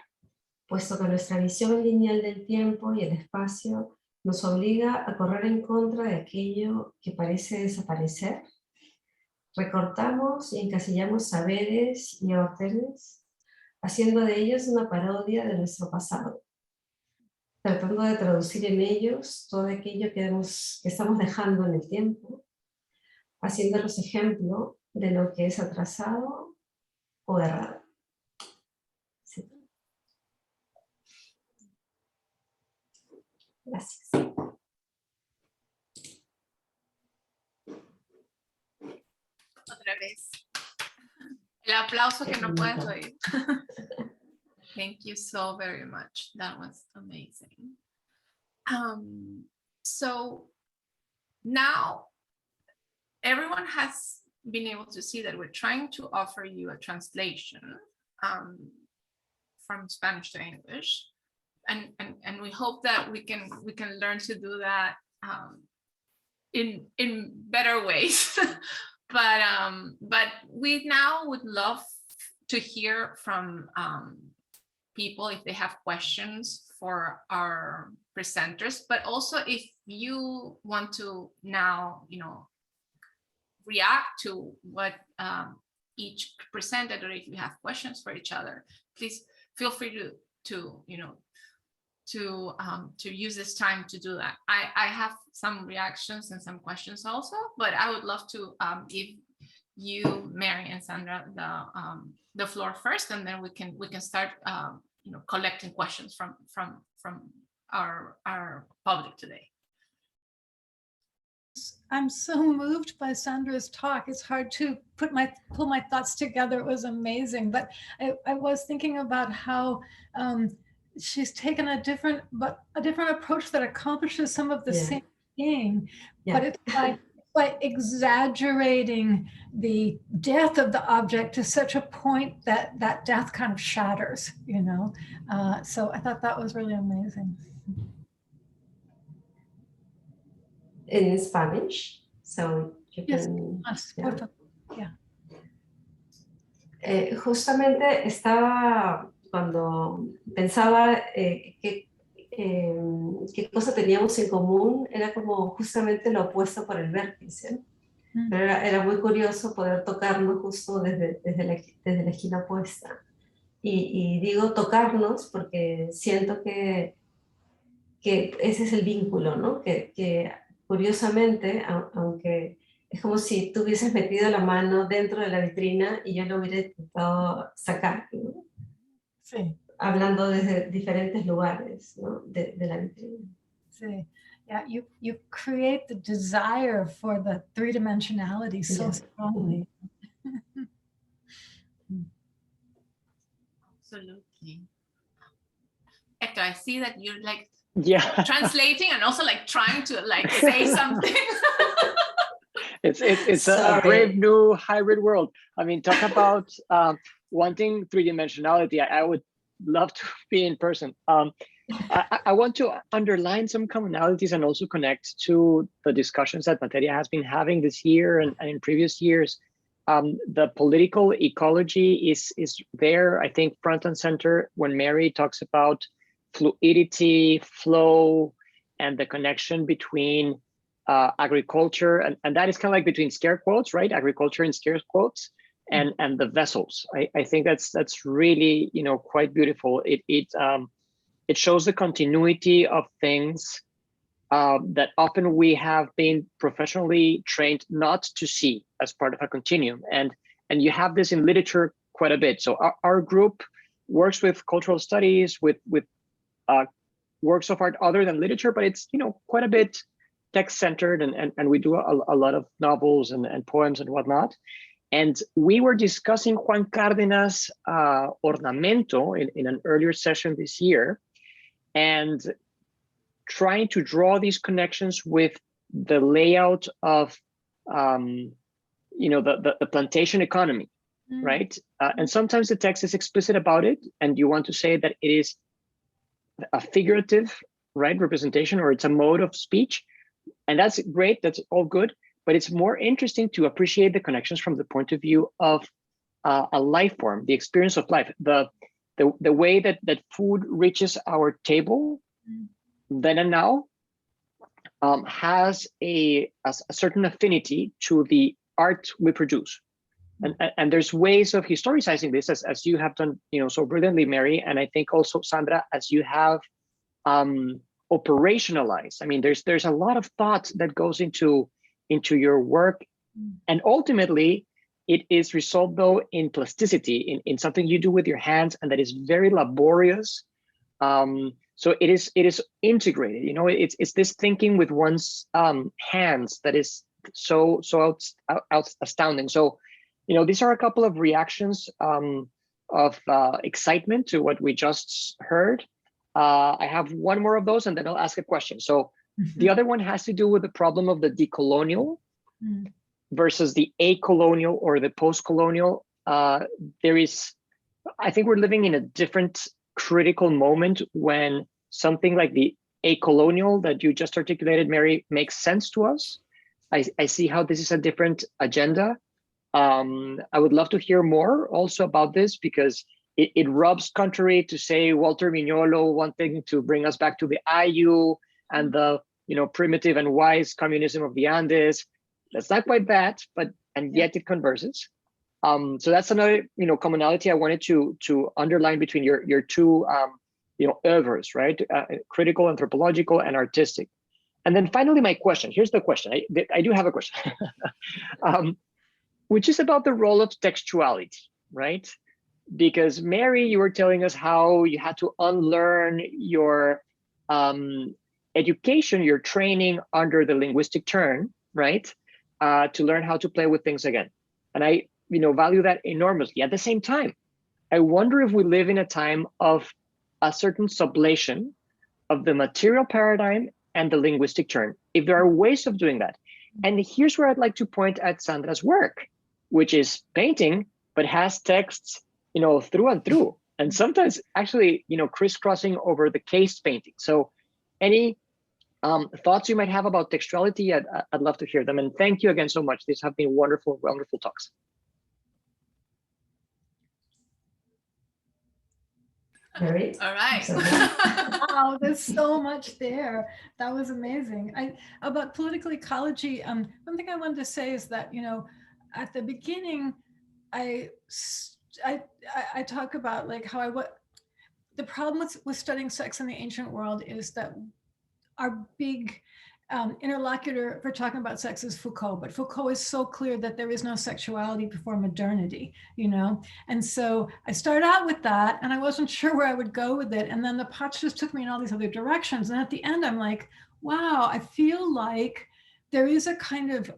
puesto que nuestra visión lineal del tiempo y el espacio nos obliga a correr en contra de aquello que parece desaparecer, recortamos y encasillamos saberes y órdenes, haciendo de ellos una parodia de nuestro pasado, tratando de traducir en ellos todo aquello que estamos dejando en el tiempo, haciéndolos ejemplo de lo que es atrasado o errado. Sí. Gracias. Otra vez. El aplauso que no puedes oír. Thank you so very much. That was amazing. So now everyone has been able to see that we're trying to offer you a translation from Spanish to English, and we hope that we can learn to do that in better ways. But we now would love to hear from people if they have questions for our presenters, but also if you want to now, react to what each presented, or if you have questions for each other, please feel free to use this time to do that. I have some reactions and some questions also, but I would love to give you, Mary and Sandra, the floor first, and then we can start collecting questions from our public today. I'm so moved by Sandra's talk. It's hard to pull my thoughts together. It was amazing. But I was thinking about how she's taken a different approach that accomplishes some of the same thing, but it's by exaggerating the death of the object to such a point that that death kind of shatters, So I thought that was really amazing. In Spanish, so you Yes, can. Justamente estaba, cuando pensaba qué cosa teníamos en común, era como justamente lo opuesto por el vértice. Pero era muy curioso poder tocarnos justo desde la esquina opuesta. Y digo tocarnos porque siento que ese es el vínculo, ¿no? Que curiosamente, aunque es como si tú hubieses metido la mano dentro de la vitrina y yo lo hubiera intentado sacar, ¿no? Sí. Hablando desde diferentes lugares, ¿no? de la vitrina. Sí. Yeah, you create the desire for the three-dimensionality so strongly. Absolutely. Hector, I see that you're translating and also trying to say something. It's a brave new hybrid world. I mean, talk about wanting three-dimensionality. I would love to be in person. I want to underline some commonalities and also connect to the discussions that Materia has been having this year and in previous years. The political ecology is there, I think, front and center when Mary talks about fluidity, flow, and the connection between agriculture, and that is kind of like between scare quotes, right? Agriculture and scare quotes, and the vessels. I think that's really quite beautiful. It shows the continuity of things that often we have been professionally trained not to see as part of a continuum, and you have this in literature quite a bit. So our group works with cultural studies, with works of art other than literature, but it's, you know, quite a bit text-centered, and we do a lot of novels and poems and whatnot. And we were discussing Juan Cárdenas' Ornamento in an earlier session this year, and trying to draw these connections with the layout of, you know, the plantation economy, right? And sometimes the text is explicit about it, and you want to say that it is a figurative, right, representation, or it's a mode of speech, and that's great. That's all good. But it's more interesting to appreciate the connections from the point of view of a life form, the experience of life, the way that food reaches our table then and now has a certain affinity to the art we produce. And there's ways of historicizing this, as you have done, you know, so brilliantly, Mary, and I think also Sandra, as you have operationalized. I mean, there's a lot of thought that goes into your work, and ultimately it is resolved though in plasticity, in something you do with your hands, and that is very laborious. So it is integrated, you know, it's this thinking with one's hands that is so astounding. So, you know, these are a couple of reactions of excitement to what we just heard. I have one more of those, and then I'll ask a question. So the other one has to do with the problem of the decolonial versus the acolonial or the post-colonial. There is, I think we're living in a different critical moment when something like the acolonial that you just articulated, Mary, makes sense to us. I see how this is a different agenda. I would love to hear more also about this, because it rubs contrary to, say, Walter Mignolo wanting to bring us back to the IU and the, you know, primitive and wise communism of the Andes. That's not quite that, and yet it converses. So that's another, you know, commonality I wanted to underline between your two, you know, oeuvres, right? Critical, anthropological, and artistic. And then finally, my question. Here's the question. I do have a question, which is about the role of textuality, right? Because Mary, you were telling us how you had to unlearn your education, your training under the linguistic turn, right? To learn how to play with things again. And I, you know, value that enormously. At the same time, I wonder if we live in a time of a certain sublation of the material paradigm and the linguistic turn, if there are ways of doing that. And here's where I'd like to point at Sandra's work, which is painting, but has texts, you know, through and through, and sometimes actually, you know, crisscrossing over the case painting. So any thoughts you might have about textuality, I'd love to hear them. And thank you again so much. These have been wonderful, wonderful talks. Mary? All right. Wow, there's so much there. That was amazing. About political ecology, one thing I wanted to say is that, you know, at the beginning, I talk about like how the problem with studying sex in the ancient world is that our big interlocutor for talking about sex is Foucault, but Foucault is so clear that there is no sexuality before modernity, you know? And so I started out with that and I wasn't sure where I would go with it. And then the pots just took me in all these other directions. And at the end, I'm like, wow, I feel like there is a kind of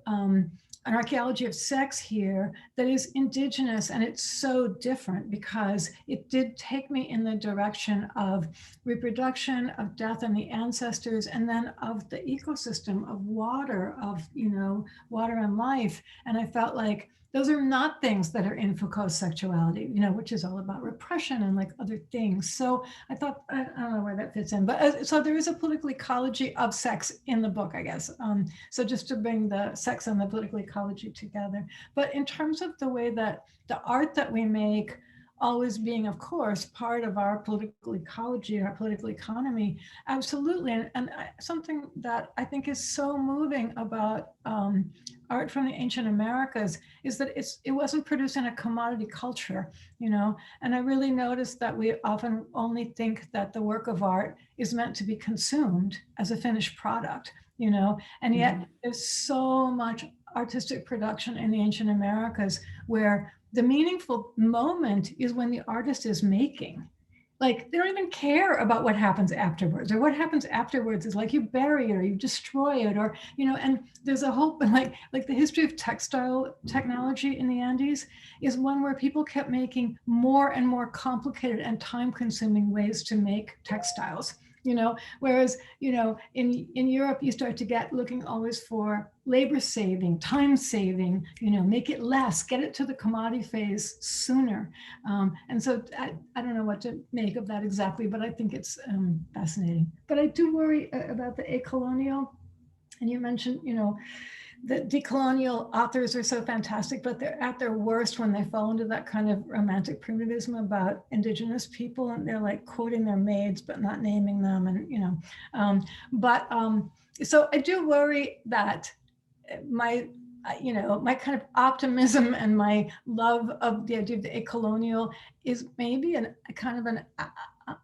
an archaeology of sex here that is indigenous, and it's so different because it did take me in the direction of reproduction, of death and the ancestors, and then of the ecosystem of water, of, you know, water and life. And I felt like those are not things that are in Foucault's sexuality, you know, which is all about repression and like other things. So I thought, I don't know where that fits in, but so there is a political ecology of sex in the book, I guess. So just to bring the sex and the political ecology together. But in terms of the way that the art that we make always being, of course, part of our political ecology, our political economy, absolutely. And something that I think is so moving about art from the ancient Americas is that it wasn't produced in a commodity culture, you know, and I really noticed that we often only think that the work of art is meant to be consumed as a finished product, you know, and yet there's so much artistic production in the ancient Americas where the meaningful moment is when the artist is making. Like they don't even care about what happens afterwards, or what happens afterwards is like you bury it or you destroy it, or, you know, and there's a whole, like the history of textile technology in the Andes is one where people kept making more and more complicated and time-consuming ways to make textiles. You know, whereas, you know, in Europe, you start to get looking always for labor saving, time saving, you know, make it less, get it to the commodity phase sooner. And so I don't know what to make of that exactly, but I think it's fascinating. But I do worry about the acolonial. And you mentioned, you know, the decolonial authors are so fantastic, but they're at their worst when they fall into that kind of romantic primitivism about indigenous people, and they're like quoting their maids but not naming them, and you know. So I do worry that my my kind of optimism and my love of the idea of the acolonial is maybe an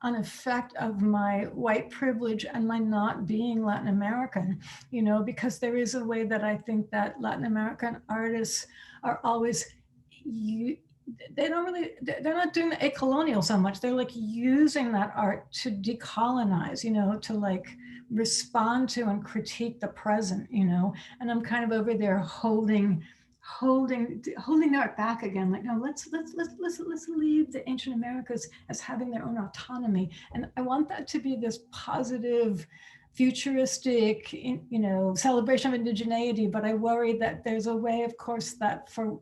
effect of my white privilege and my not being Latin American, you know, because there is a way that I think that Latin American artists are always, they're not doing the acolonial so much. They're like using that art to decolonize, you know, to like respond to and critique the present, you know, and I'm kind of over there holding art back again, like, no, let's leave the ancient Americas as having their own autonomy. And I want that to be this positive, futuristic, you know, celebration of indigeneity. But I worry that there's a way, of course, that for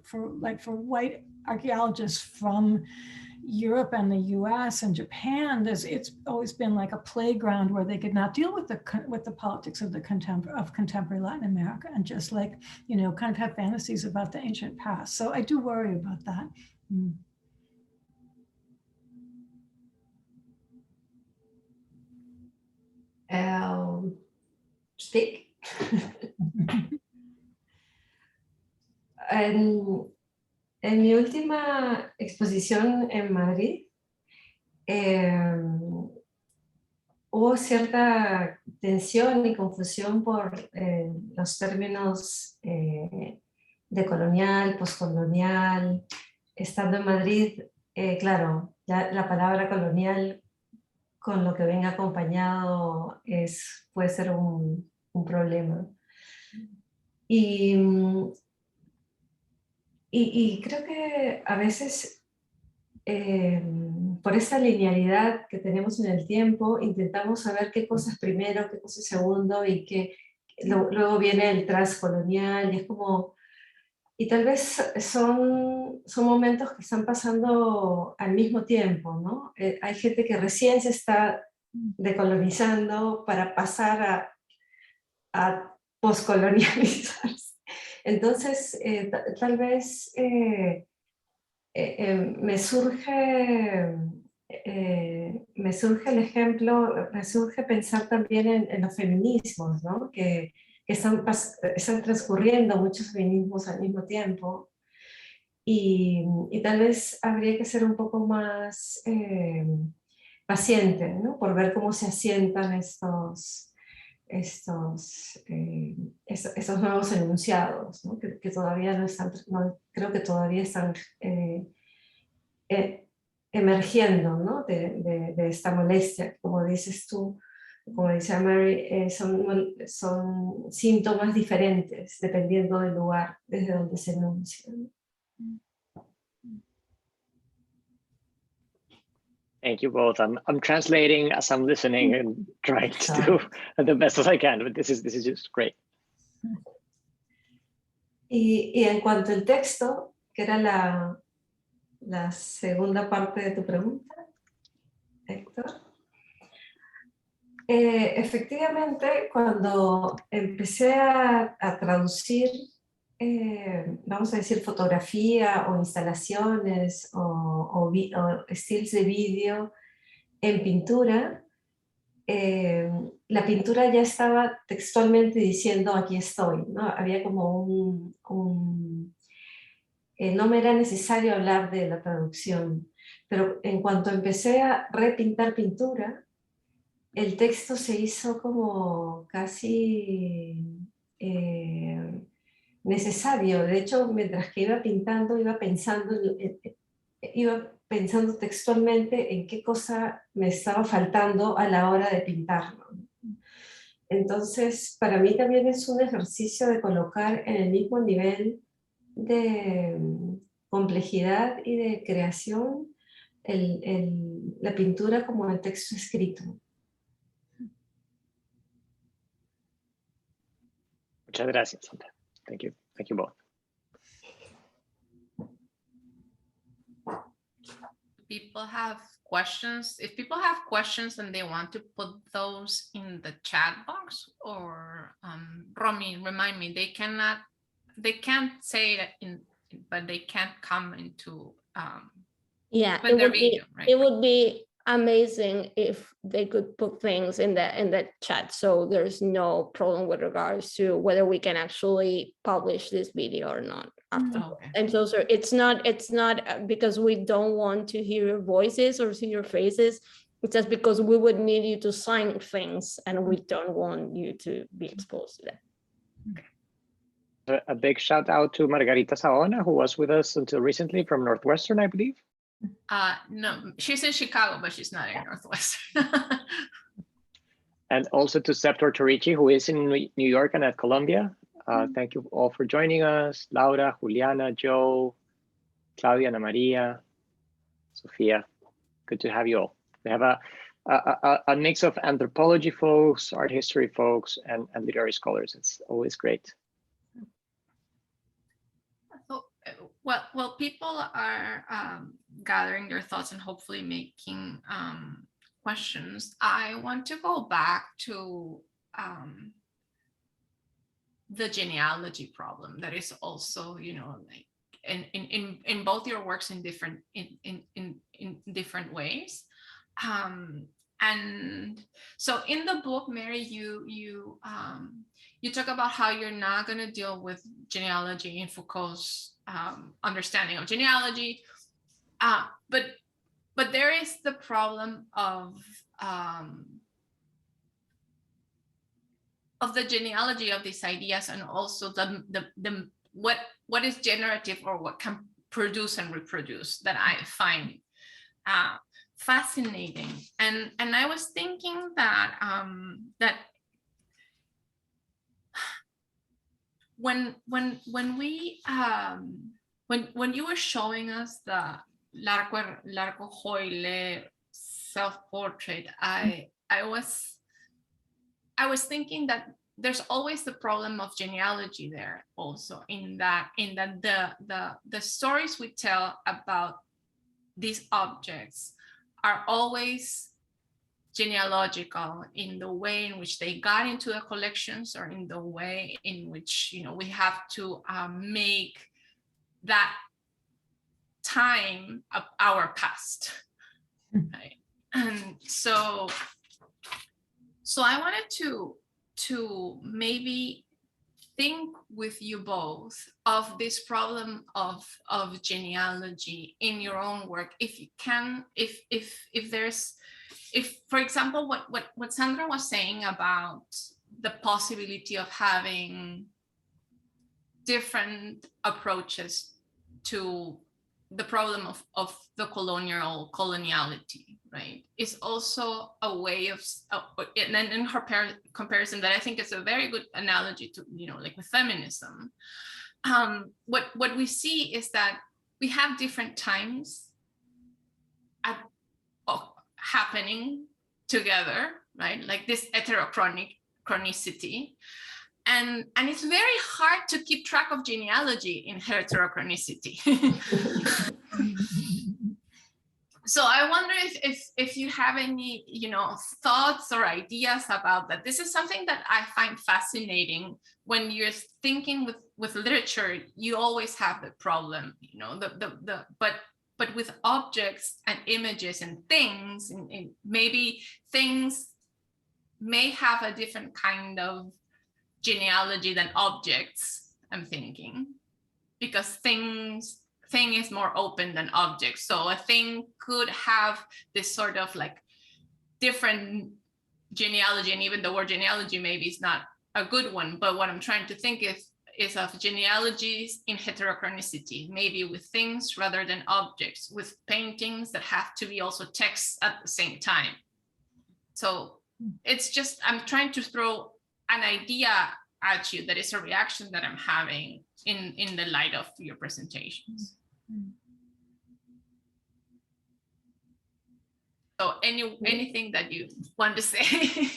white archaeologists from Europe and the US and Japan, it's always been like a playground where they could not deal with the politics of contemporary Latin America, and just like, you know, kind of have fantasies about the ancient past. So I do worry about that. Speak. En mi última exposición en Madrid, hubo cierta tensión y confusión por los términos decolonial, postcolonial. Estando en Madrid, claro, ya la palabra colonial con lo que venga acompañado puede ser un problema. Y creo que a veces, por esa linealidad que tenemos en el tiempo, intentamos saber qué cosas primero, qué cosas segundo, y que luego viene el transcolonial, y es como... Y tal vez son momentos que están pasando al mismo tiempo, ¿no? Hay gente que recién se está decolonizando para pasar a poscolonializarse. Entonces, tal vez me surge el ejemplo, me surge pensar también en los feminismos, ¿no? Que están transcurriendo muchos feminismos al mismo tiempo, y tal vez habría que ser un poco más paciente, ¿no? Por ver cómo se asientan estos nuevos enunciados, ¿no? Que todavía no están, creo que todavía están emergiendo, ¿no? de esta molestia, como dices tú, como dice Mary, son síntomas diferentes dependiendo del lugar desde donde se enuncian. Thank you both. I'm translating as I'm listening and trying to do the best as I can, but this is just great. Y en cuanto al texto, que era la segunda parte de tu pregunta, Héctor. Efectivamente, cuando empecé a traducir, vamos a decir, fotografía o instalaciones o estilos de vídeo en pintura, la pintura ya estaba textualmente diciendo aquí estoy, ¿no? Había como no me era necesario hablar de la traducción, pero en cuanto empecé a repintar pintura, el texto se hizo como casi necesario. De hecho, mientras que iba pintando, iba pensando textualmente en qué cosa me estaba faltando a la hora de pintarlo. Entonces, para mí también es un ejercicio de colocar en el mismo nivel de complejidad y de creación la pintura como el texto escrito. Muchas gracias, Sandra. Thank you. Thank you both. People have questions. If people have questions and they want to put those in the chat box, or Romy, remind me, they can't say it but they can't come into yeah, with their video, right? It would be amazing if they could put things in the chat, so there's no problem with regards to whether we can actually publish this video or not after. Okay. I'm so sorry. It's not because we don't want to hear your voices or see your faces. It's just because we would need you to sign things, and we don't want you to be exposed to that. A big shout out to Margarita Saona, who was with us until recently from Northwestern, I believe. No, she's in Chicago, but she's not in Northwestern. And also to Sep Tortorici, who is in New York and at Columbia. Thank you all for joining us. Laura, Juliana, Joe, Claudia, Ana Maria, Sofia. Good to have you all. We have a mix of anthropology folks, art history folks, and literary scholars. It's always great. Well, people are gathering their thoughts and hopefully making questions. I want to go back to the genealogy problem that is also, like in both your works in different ways. And so in the book, Mary, you talk about how you're not going to deal with genealogy in Foucault's understanding of genealogy, but there is the problem of the genealogy of these ideas, and also the what is generative, or what can produce and reproduce, that I find fascinating. And I was thinking that that when you were showing us the Larco Hoyle self-portrait, I was thinking that there's always the problem of genealogy there also, in that the stories we tell about these objects are always genealogical in the way in which they got into the collections, or in the way in which we have to make that time of our past, right? And so I wanted to maybe think with you both of this problem of genealogy in your own work, if you can, if for example, what Sandra was saying about the possibility of having different approaches to the problem of the coloniality, right, is also a way of, and in her comparison that I think is a very good analogy to, like with feminism. What we see is that we have different times happening together, right? Like this heterochronicity. And it's very hard to keep track of genealogy in heterochronicity. So I wonder if you have any, thoughts or ideas about that. This is something that I find fascinating. When you're thinking with literature, you always have the problem, but with objects and images and things, and maybe things may have a different kind of genealogy than objects, I'm thinking, because thing is more open than objects. So a thing could have this sort of like different genealogy, and even the word genealogy maybe is not a good one, but what I'm trying to think is of genealogies in heterochronicity, maybe with things rather than objects, with paintings that have to be also texts at the same time. So it's just, I'm trying to throw an idea at you that is a reaction that I'm having in the light of your presentations. So anything that you want to say?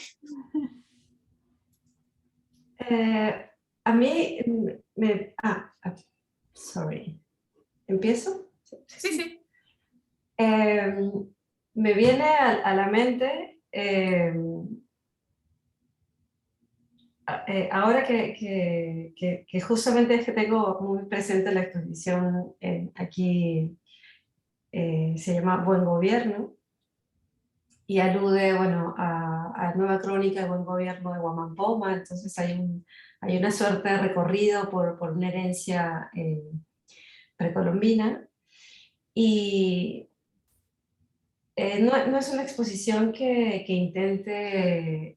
A mí sorry, ¿empiezo? Sí, sí. Me viene a la mente, ahora que justamente es que tengo muy presente la exposición aquí, se llama Buen Gobierno, y alude, bueno, a Nueva Crónica de Buen Gobierno de Guamampoma. Entonces hay una suerte de recorrido por una herencia precolombina, y no es una exposición que intente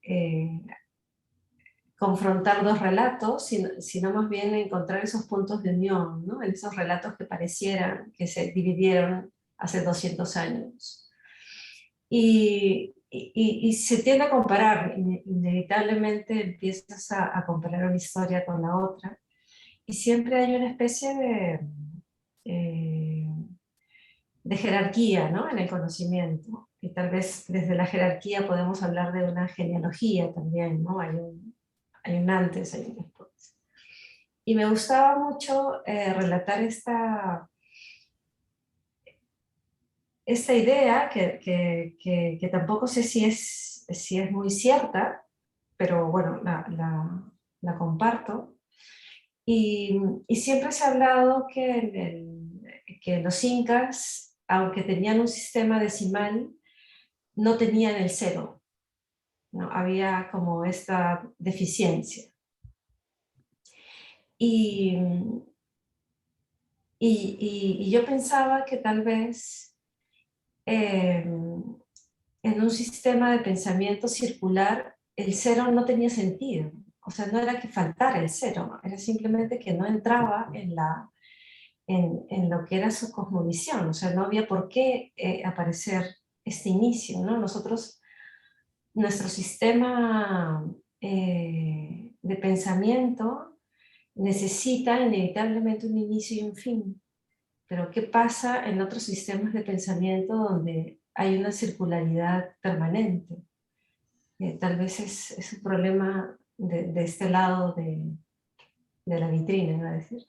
confrontar dos relatos, sino más bien encontrar esos puntos de unión, ¿no? En esos relatos que parecieran que se dividieron hace 200 años. Y se tiende a comparar, inevitablemente empiezas a comparar una historia con la otra, y siempre hay una especie de jerarquía, ¿no? En el conocimiento, y tal vez desde la jerarquía podemos hablar de una genealogía también, ¿no? Hay un antes, hay un después. Y me gustaba mucho relatar esta idea que tampoco sé si es muy cierta, pero bueno, la comparto. Y siempre se ha hablado que los incas, aunque tenían un sistema decimal, no tenían el cero, ¿no? Había como esta deficiencia. Y yo pensaba que tal vez en un sistema de pensamiento circular el cero no tenía sentido. O sea, no era que faltara el cero, era simplemente que no entraba en lo que era su cosmovisión. O sea, no había por qué aparecer este inicio, ¿no? Nuestro sistema de pensamiento necesita inevitablemente un inicio y un fin. Pero ¿qué pasa en otros sistemas de pensamiento donde hay una circularidad permanente? Tal vez es un problema de este lado de la vitrina, iba a decir.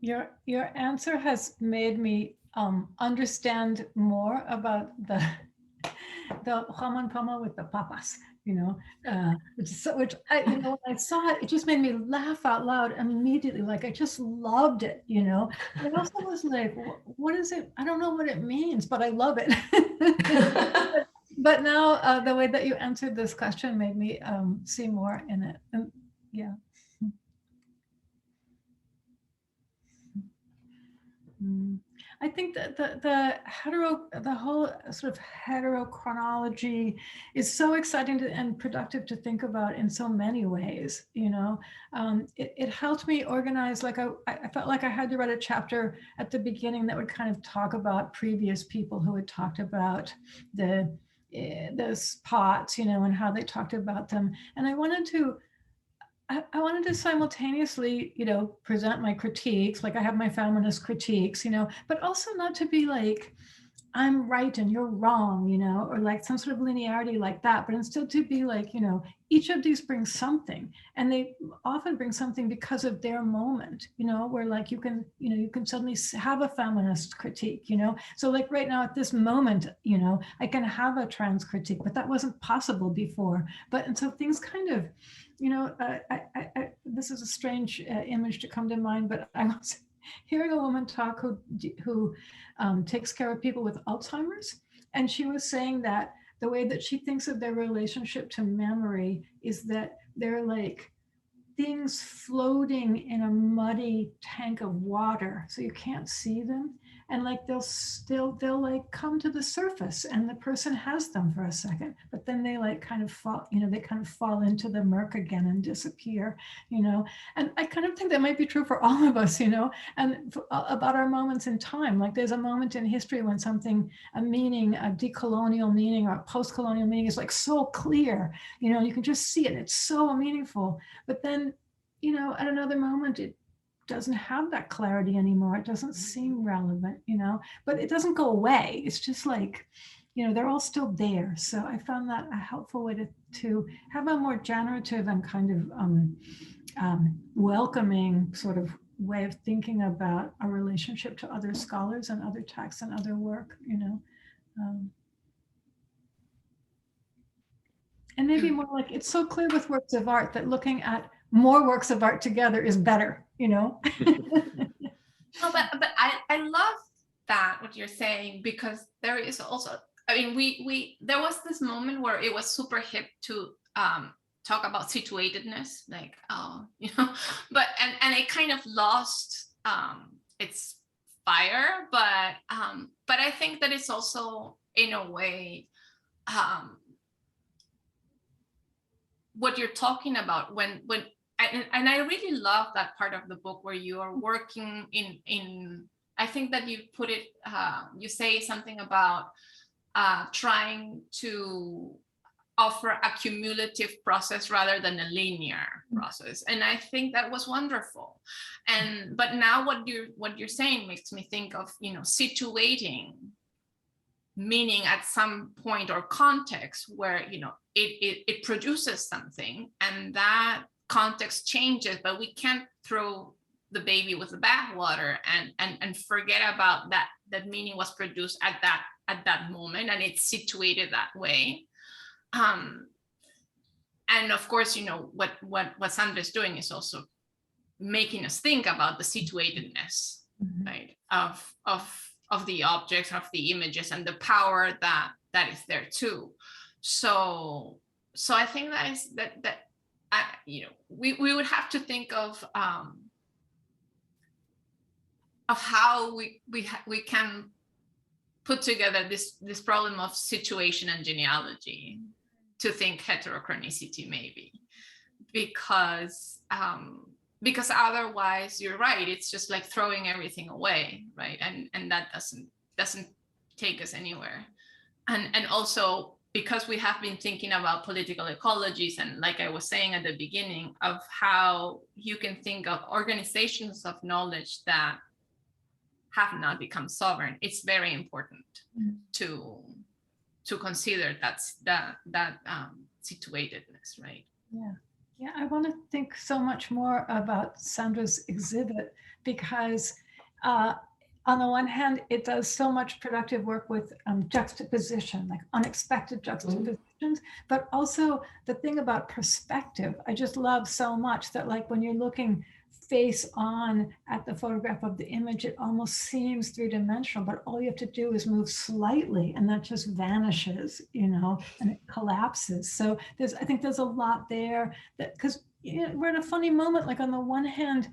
Your answer has made me understand more about the Juan Poma with the papas, you know, which I, you know, when I saw it, it just made me laugh out loud immediately. Like I just loved it, you know. And I also was like, what is it? I don't know what it means, but I love it. But now the way that you answered this question made me see more in it. And yeah. I think that the whole sort of heterochronology is so exciting and productive to think about in so many ways. You know, it helped me organize. Like I felt like I had to write a chapter at the beginning that would kind of talk about previous people who had talked about those pots, you know, and how they talked about them. And I wanted to simultaneously, you know, present my critiques, like I have my feminist critiques, you know, but also not to be like, I'm right and you're wrong, you know, or like some sort of linearity like that, but instead to be like, you know, each of these brings something, and they often bring something because of their moment, you know, where like you can suddenly have a feminist critique, you know. So like right now at this moment, you know, I can have a trans critique, but that wasn't possible before. And so things kind of, you know, this is a strange image to come to mind, but I was hearing a woman talk who takes care of people with Alzheimer's, and she was saying that the way that she thinks of their relationship to memory is that they're things floating in a muddy tank of water, so you can't see them. And like they'll like come to the surface, and the person has them for a second, but then they like kind of fall, they kind of fall into the murk again and disappear, And I kind of think that might be true for all of us, and about our moments in time. Like there's a moment in history when something, a meaning, a decolonial meaning or a post-colonial meaning is like so clear, you can just see it. It's so meaningful. But then, at another moment, it doesn't have that clarity anymore. It doesn't seem relevant, but it doesn't go away. It's just like, they're all still there. So I found that a helpful way to have a more generative and kind of welcoming sort of way of thinking about our relationship to other scholars and other texts and other work, and maybe more like, it's so clear with works of art that looking at more works of art together is better, No, but I love that, what you're saying, because there is also, I mean, we there was this moment where it was super hip to talk about situatedness, like, but and it kind of lost its fire, but I think that it's also in a way what you're talking about when and I really love that part of the book where you are working in I think that you put it, you say something about trying to offer a cumulative process rather than a linear process. And I think that was wonderful. But now what you're saying makes me think of, situating meaning at some point or context where, it produces something, and that context changes, but we can't throw the baby with the bathwater and forget about that meaning was produced at that moment, and it's situated that way. And of course, what Sandra is doing is also making us think about the situatedness, right, of the objects, of the images, and the power that is there too. So I think that is that we would have to think of how we can put together this problem of situation and genealogy to think heterochronicity, maybe, because otherwise, you're right, it's just like throwing everything away, right? And that doesn't take us anywhere. And also, because we have been thinking about political ecologies, and like I was saying at the beginning, of how you can think of organizations of knowledge that have not become sovereign, it's very important to consider that situatedness, right? Yeah, I want to think so much more about Sandra's exhibit, because on the one hand, it does so much productive work with juxtaposition, like unexpected juxtapositions, but also the thing about perspective. I just love so much that, like, when you're looking face on at the photograph of the image, it almost seems three-dimensional, but all you have to do is move slightly and that just vanishes, and it collapses. So I think there's a lot there, that because we're in a funny moment. Like, on the one hand,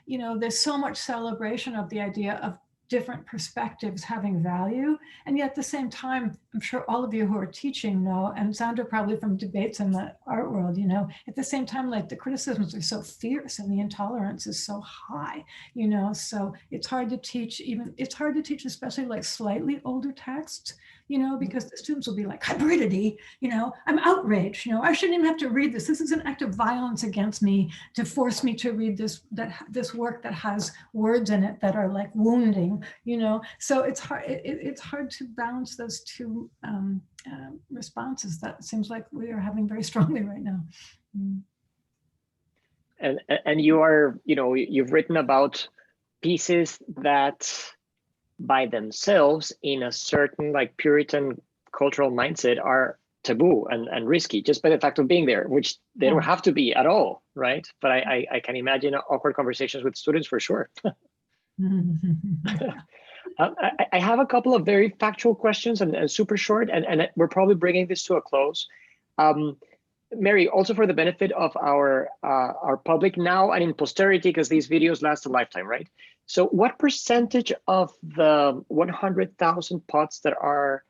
there's so much celebration of the idea of different perspectives having value. And yet at the same time, I'm sure all of you who are teaching know, and Sandra probably from debates in the art world, at the same time, like, the criticisms are so fierce and the intolerance is so high, so it's hard to teach, especially like slightly older texts, because the students will be like, hybridity, I'm outraged, I shouldn't even have to read this. This is an act of violence against me to force me to read this work that has words in it that are like wounding, so it's hard to balance those two responses that seems like we are having very strongly right now. And you are, you've written about pieces that by themselves, in a certain like Puritan cultural mindset, are taboo and risky just by the fact of being there, which they don't have to be at all, right? But I can imagine awkward conversations with students for sure. I have a couple of very factual questions and super short, and we're probably bringing this to a close. Mary, also for the benefit of our public now and in posterity, because these videos last a lifetime, right? So what percentage of the 100,000 pots that are,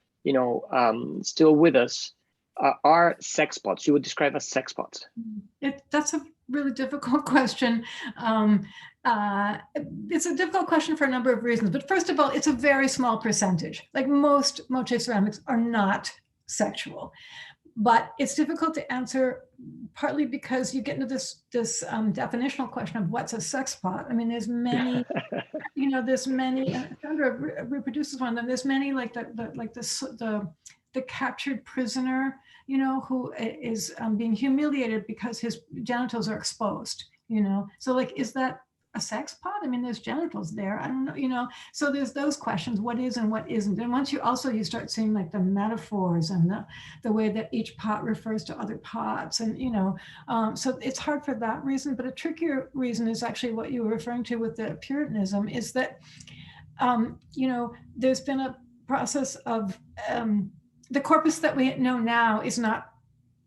still with us are sex pots? You would describe as sex pots? That's a really difficult question. It's a difficult question for a number of reasons, but first of all, it's a very small percentage. Like most Moche ceramics are not sexual, but it's difficult to answer partly because you get into this definitional question of what's a sex pot. I mean, there's many, there's many. Sandra reproduces one of them. There's many like the captured prisoner, who is being humiliated because his genitals are exposed. So like, is that a sex pot? I mean, there's genitals there. I don't know, so there's those questions, what is and what isn't. And once you start seeing like the metaphors and the way that each pot refers to other pots, and so it's hard for that reason. But a trickier reason is actually what you were referring to with the Puritanism, is that there's been a process of the corpus that we know now is not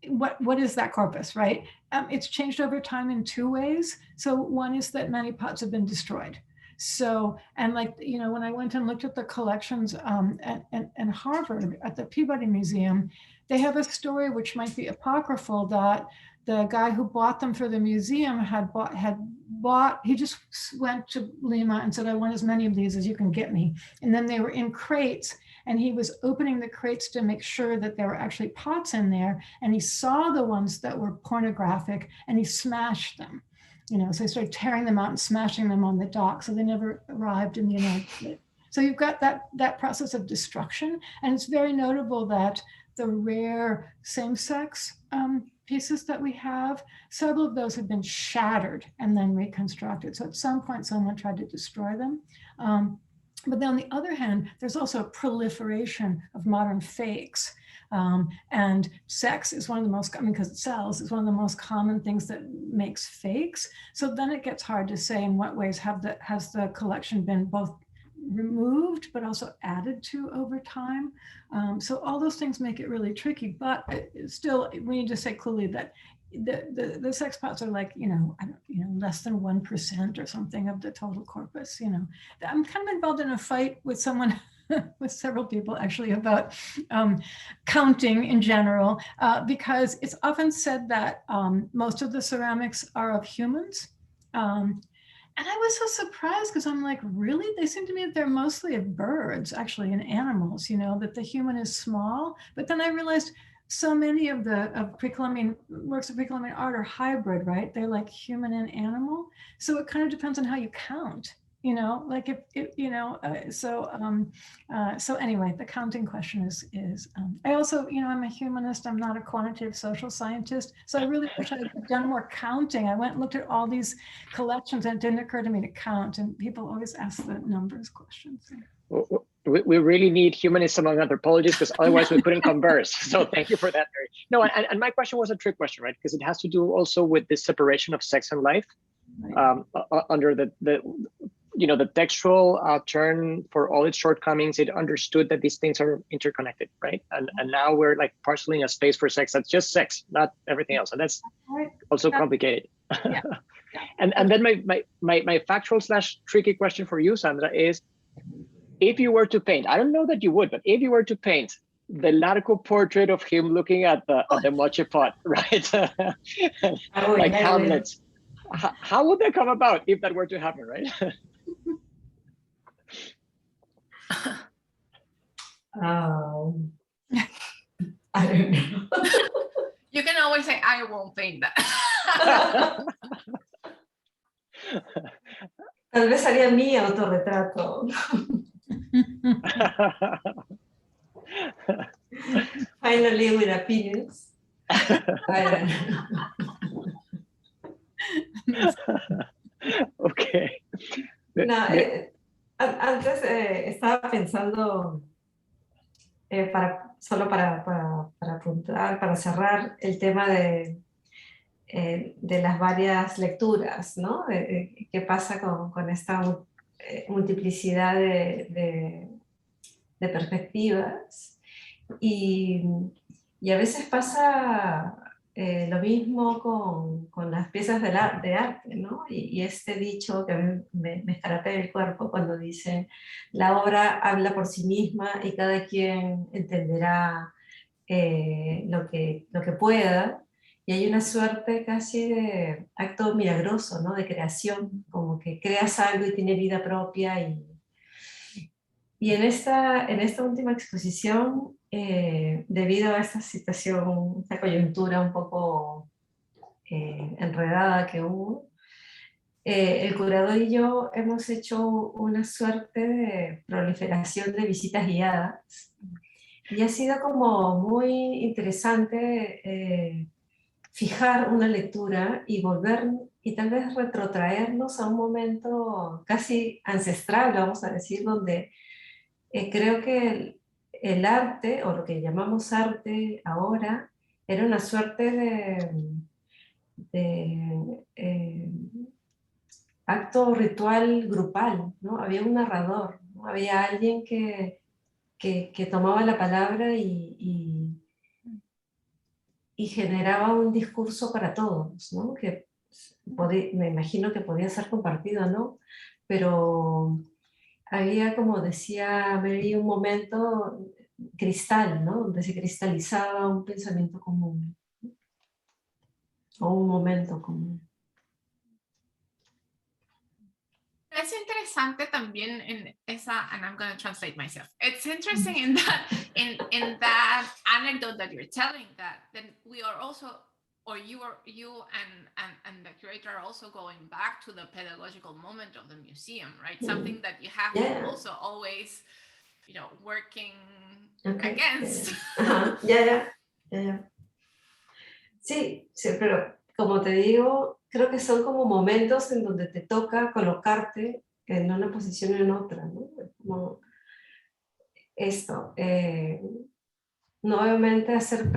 what is that corpus, right? It's changed over time in two ways. So one is that many pots have been destroyed. So, and like, when I went and looked at the collections at Harvard at the Peabody Museum, they have a story which might be apocryphal, that the guy who bought them for the museum had bought, he just went to Lima and said, I want as many of these as you can get me. And then they were in crates, and he was opening the crates to make sure that there were actually pots in there. And he saw the ones that were pornographic, and he smashed them. So he started tearing them out and smashing them on the dock. So they never arrived in the United States. So you've got that process of destruction. And it's very notable that the rare same-sex pieces that we have, several of those have been shattered and then reconstructed. So at some point, someone tried to destroy them. But then on the other hand, there's also a proliferation of modern fakes. And sex is one of the most, because it sells, is one of the most common things that makes fakes. So then it gets hard to say in what ways has the collection been both removed but also added to over time. So all those things make it really tricky, but still we need to say clearly that the sex pots are like, less than 1% or something of the total corpus. I'm kind of involved in a fight with someone with several people actually about counting in general, because it's often said that most of the ceramics are of humans. And I was so surprised, because I'm like, really? They seem to me that they're mostly of birds, actually, and animals, that the human is small. But then I realized so many of pre-Columbian works of pre-Columbian art are hybrid, right? They're like human and animal. So it kind of depends on how you count, like so anyway, the counting question is I also, I'm a humanist, I'm not a quantitative social scientist. So I really wish I had done more counting. I went and looked at all these collections, and it didn't occur to me to count. And people always ask the numbers questions. We really need humanists among anthropologists, because otherwise we couldn't converse. So thank you for that, Mary. No, and my question was a trick question, right? Because it has to do also with this separation of sex and life, right. Under the textual turn, for all its shortcomings, it understood that these things are interconnected, right? And now we're like parceling a space for sex that's just sex, not everything else, and that's also complicated. Yeah. And then my factual / tricky question for you, Sandra, is, if you were to paint, I don't know that you would, but if you were to paint the Larco portrait of him looking at the Moche pot, right? Like Hamlet, how would that come about if that were to happen, right? I don't know. You can always say, I won't paint that. Tal vez haría mi autorretrato. Finally, with opinions. Okay. No, antes estaba pensando, solo para apuntar, para cerrar el tema de las varias lecturas, ¿no? ¿Qué pasa con esta multiplicidad de perspectivas? Y a veces pasa Lo mismo con las piezas de arte, ¿no? Y este dicho que a mí me escarapea el cuerpo cuando dicen, la obra habla por sí misma y cada quien entenderá lo que pueda. Y hay una suerte casi de acto milagroso, ¿no? De creación, como que creas algo y tiene vida propia. Y en esta última exposición, debido a esta situación, esta coyuntura un poco enredada que hubo, el curador y yo hemos hecho una suerte de proliferación de visitas guiadas y ha sido como muy interesante fijar una lectura y volver y tal vez retrotraernos a un momento casi ancestral, vamos a decir, donde creo que el arte, o lo que llamamos arte ahora, era una suerte de acto ritual grupal, ¿no? Había un narrador, ¿no? Había alguien que tomaba la palabra y generaba un discurso para todos, ¿no? Que me imagino que podía ser compartido, ¿no? Pero había, como decía Mary, un momento cristal, ¿no? Donde se cristalizaba un pensamiento común o un momento común. Es interesante también en esa, and I'm going to translate myself. It's interesting in that anecdote that you're telling that we are also, or you and the curator are also going back to the pedagogical moment of the museum, right? Something that you have been also always, working against. Ya. Sí, pero como te digo, creo que son como momentos en donde te toca colocarte en una posición o en otra, ¿no? Como esto, nuevamente hacer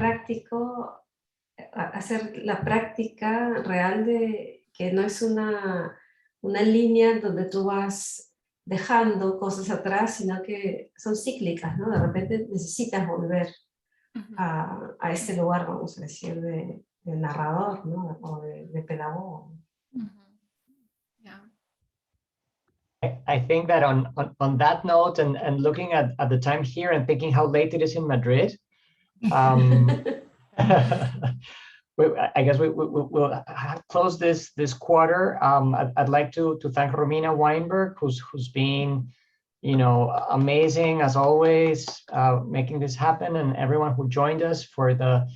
la práctica real de que no es una línea donde tú vas dejando cosas atrás, sino que son cíclicas, ¿no? De repente necesitas volver a este lugar, vamos a decir, de narrador, ¿no? O de pedagogo. Yeah. I think that on that note, and looking at the time here and thinking how late it is in Madrid, I guess we'll close this quarter. I'd like to thank Romina Weinberg, who's been, amazing as always, making this happen, and everyone who joined us for the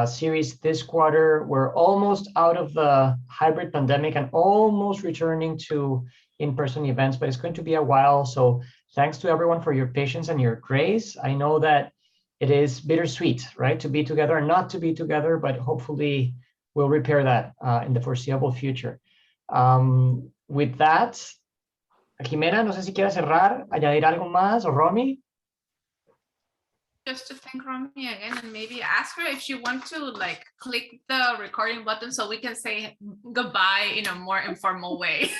series this quarter. We're almost out of the hybrid pandemic and almost returning to in-person events, but it's going to be a while. So thanks to everyone for your patience and your grace. I know that it is bittersweet, right, to be together and not to be together, but hopefully we'll repair that in the foreseeable future. With that, Jimena, no sé si quieres cerrar, añadir algo más, o Romy. Just to thank Romy again, and maybe ask her if she wants to click the recording button so we can say goodbye in a more informal way.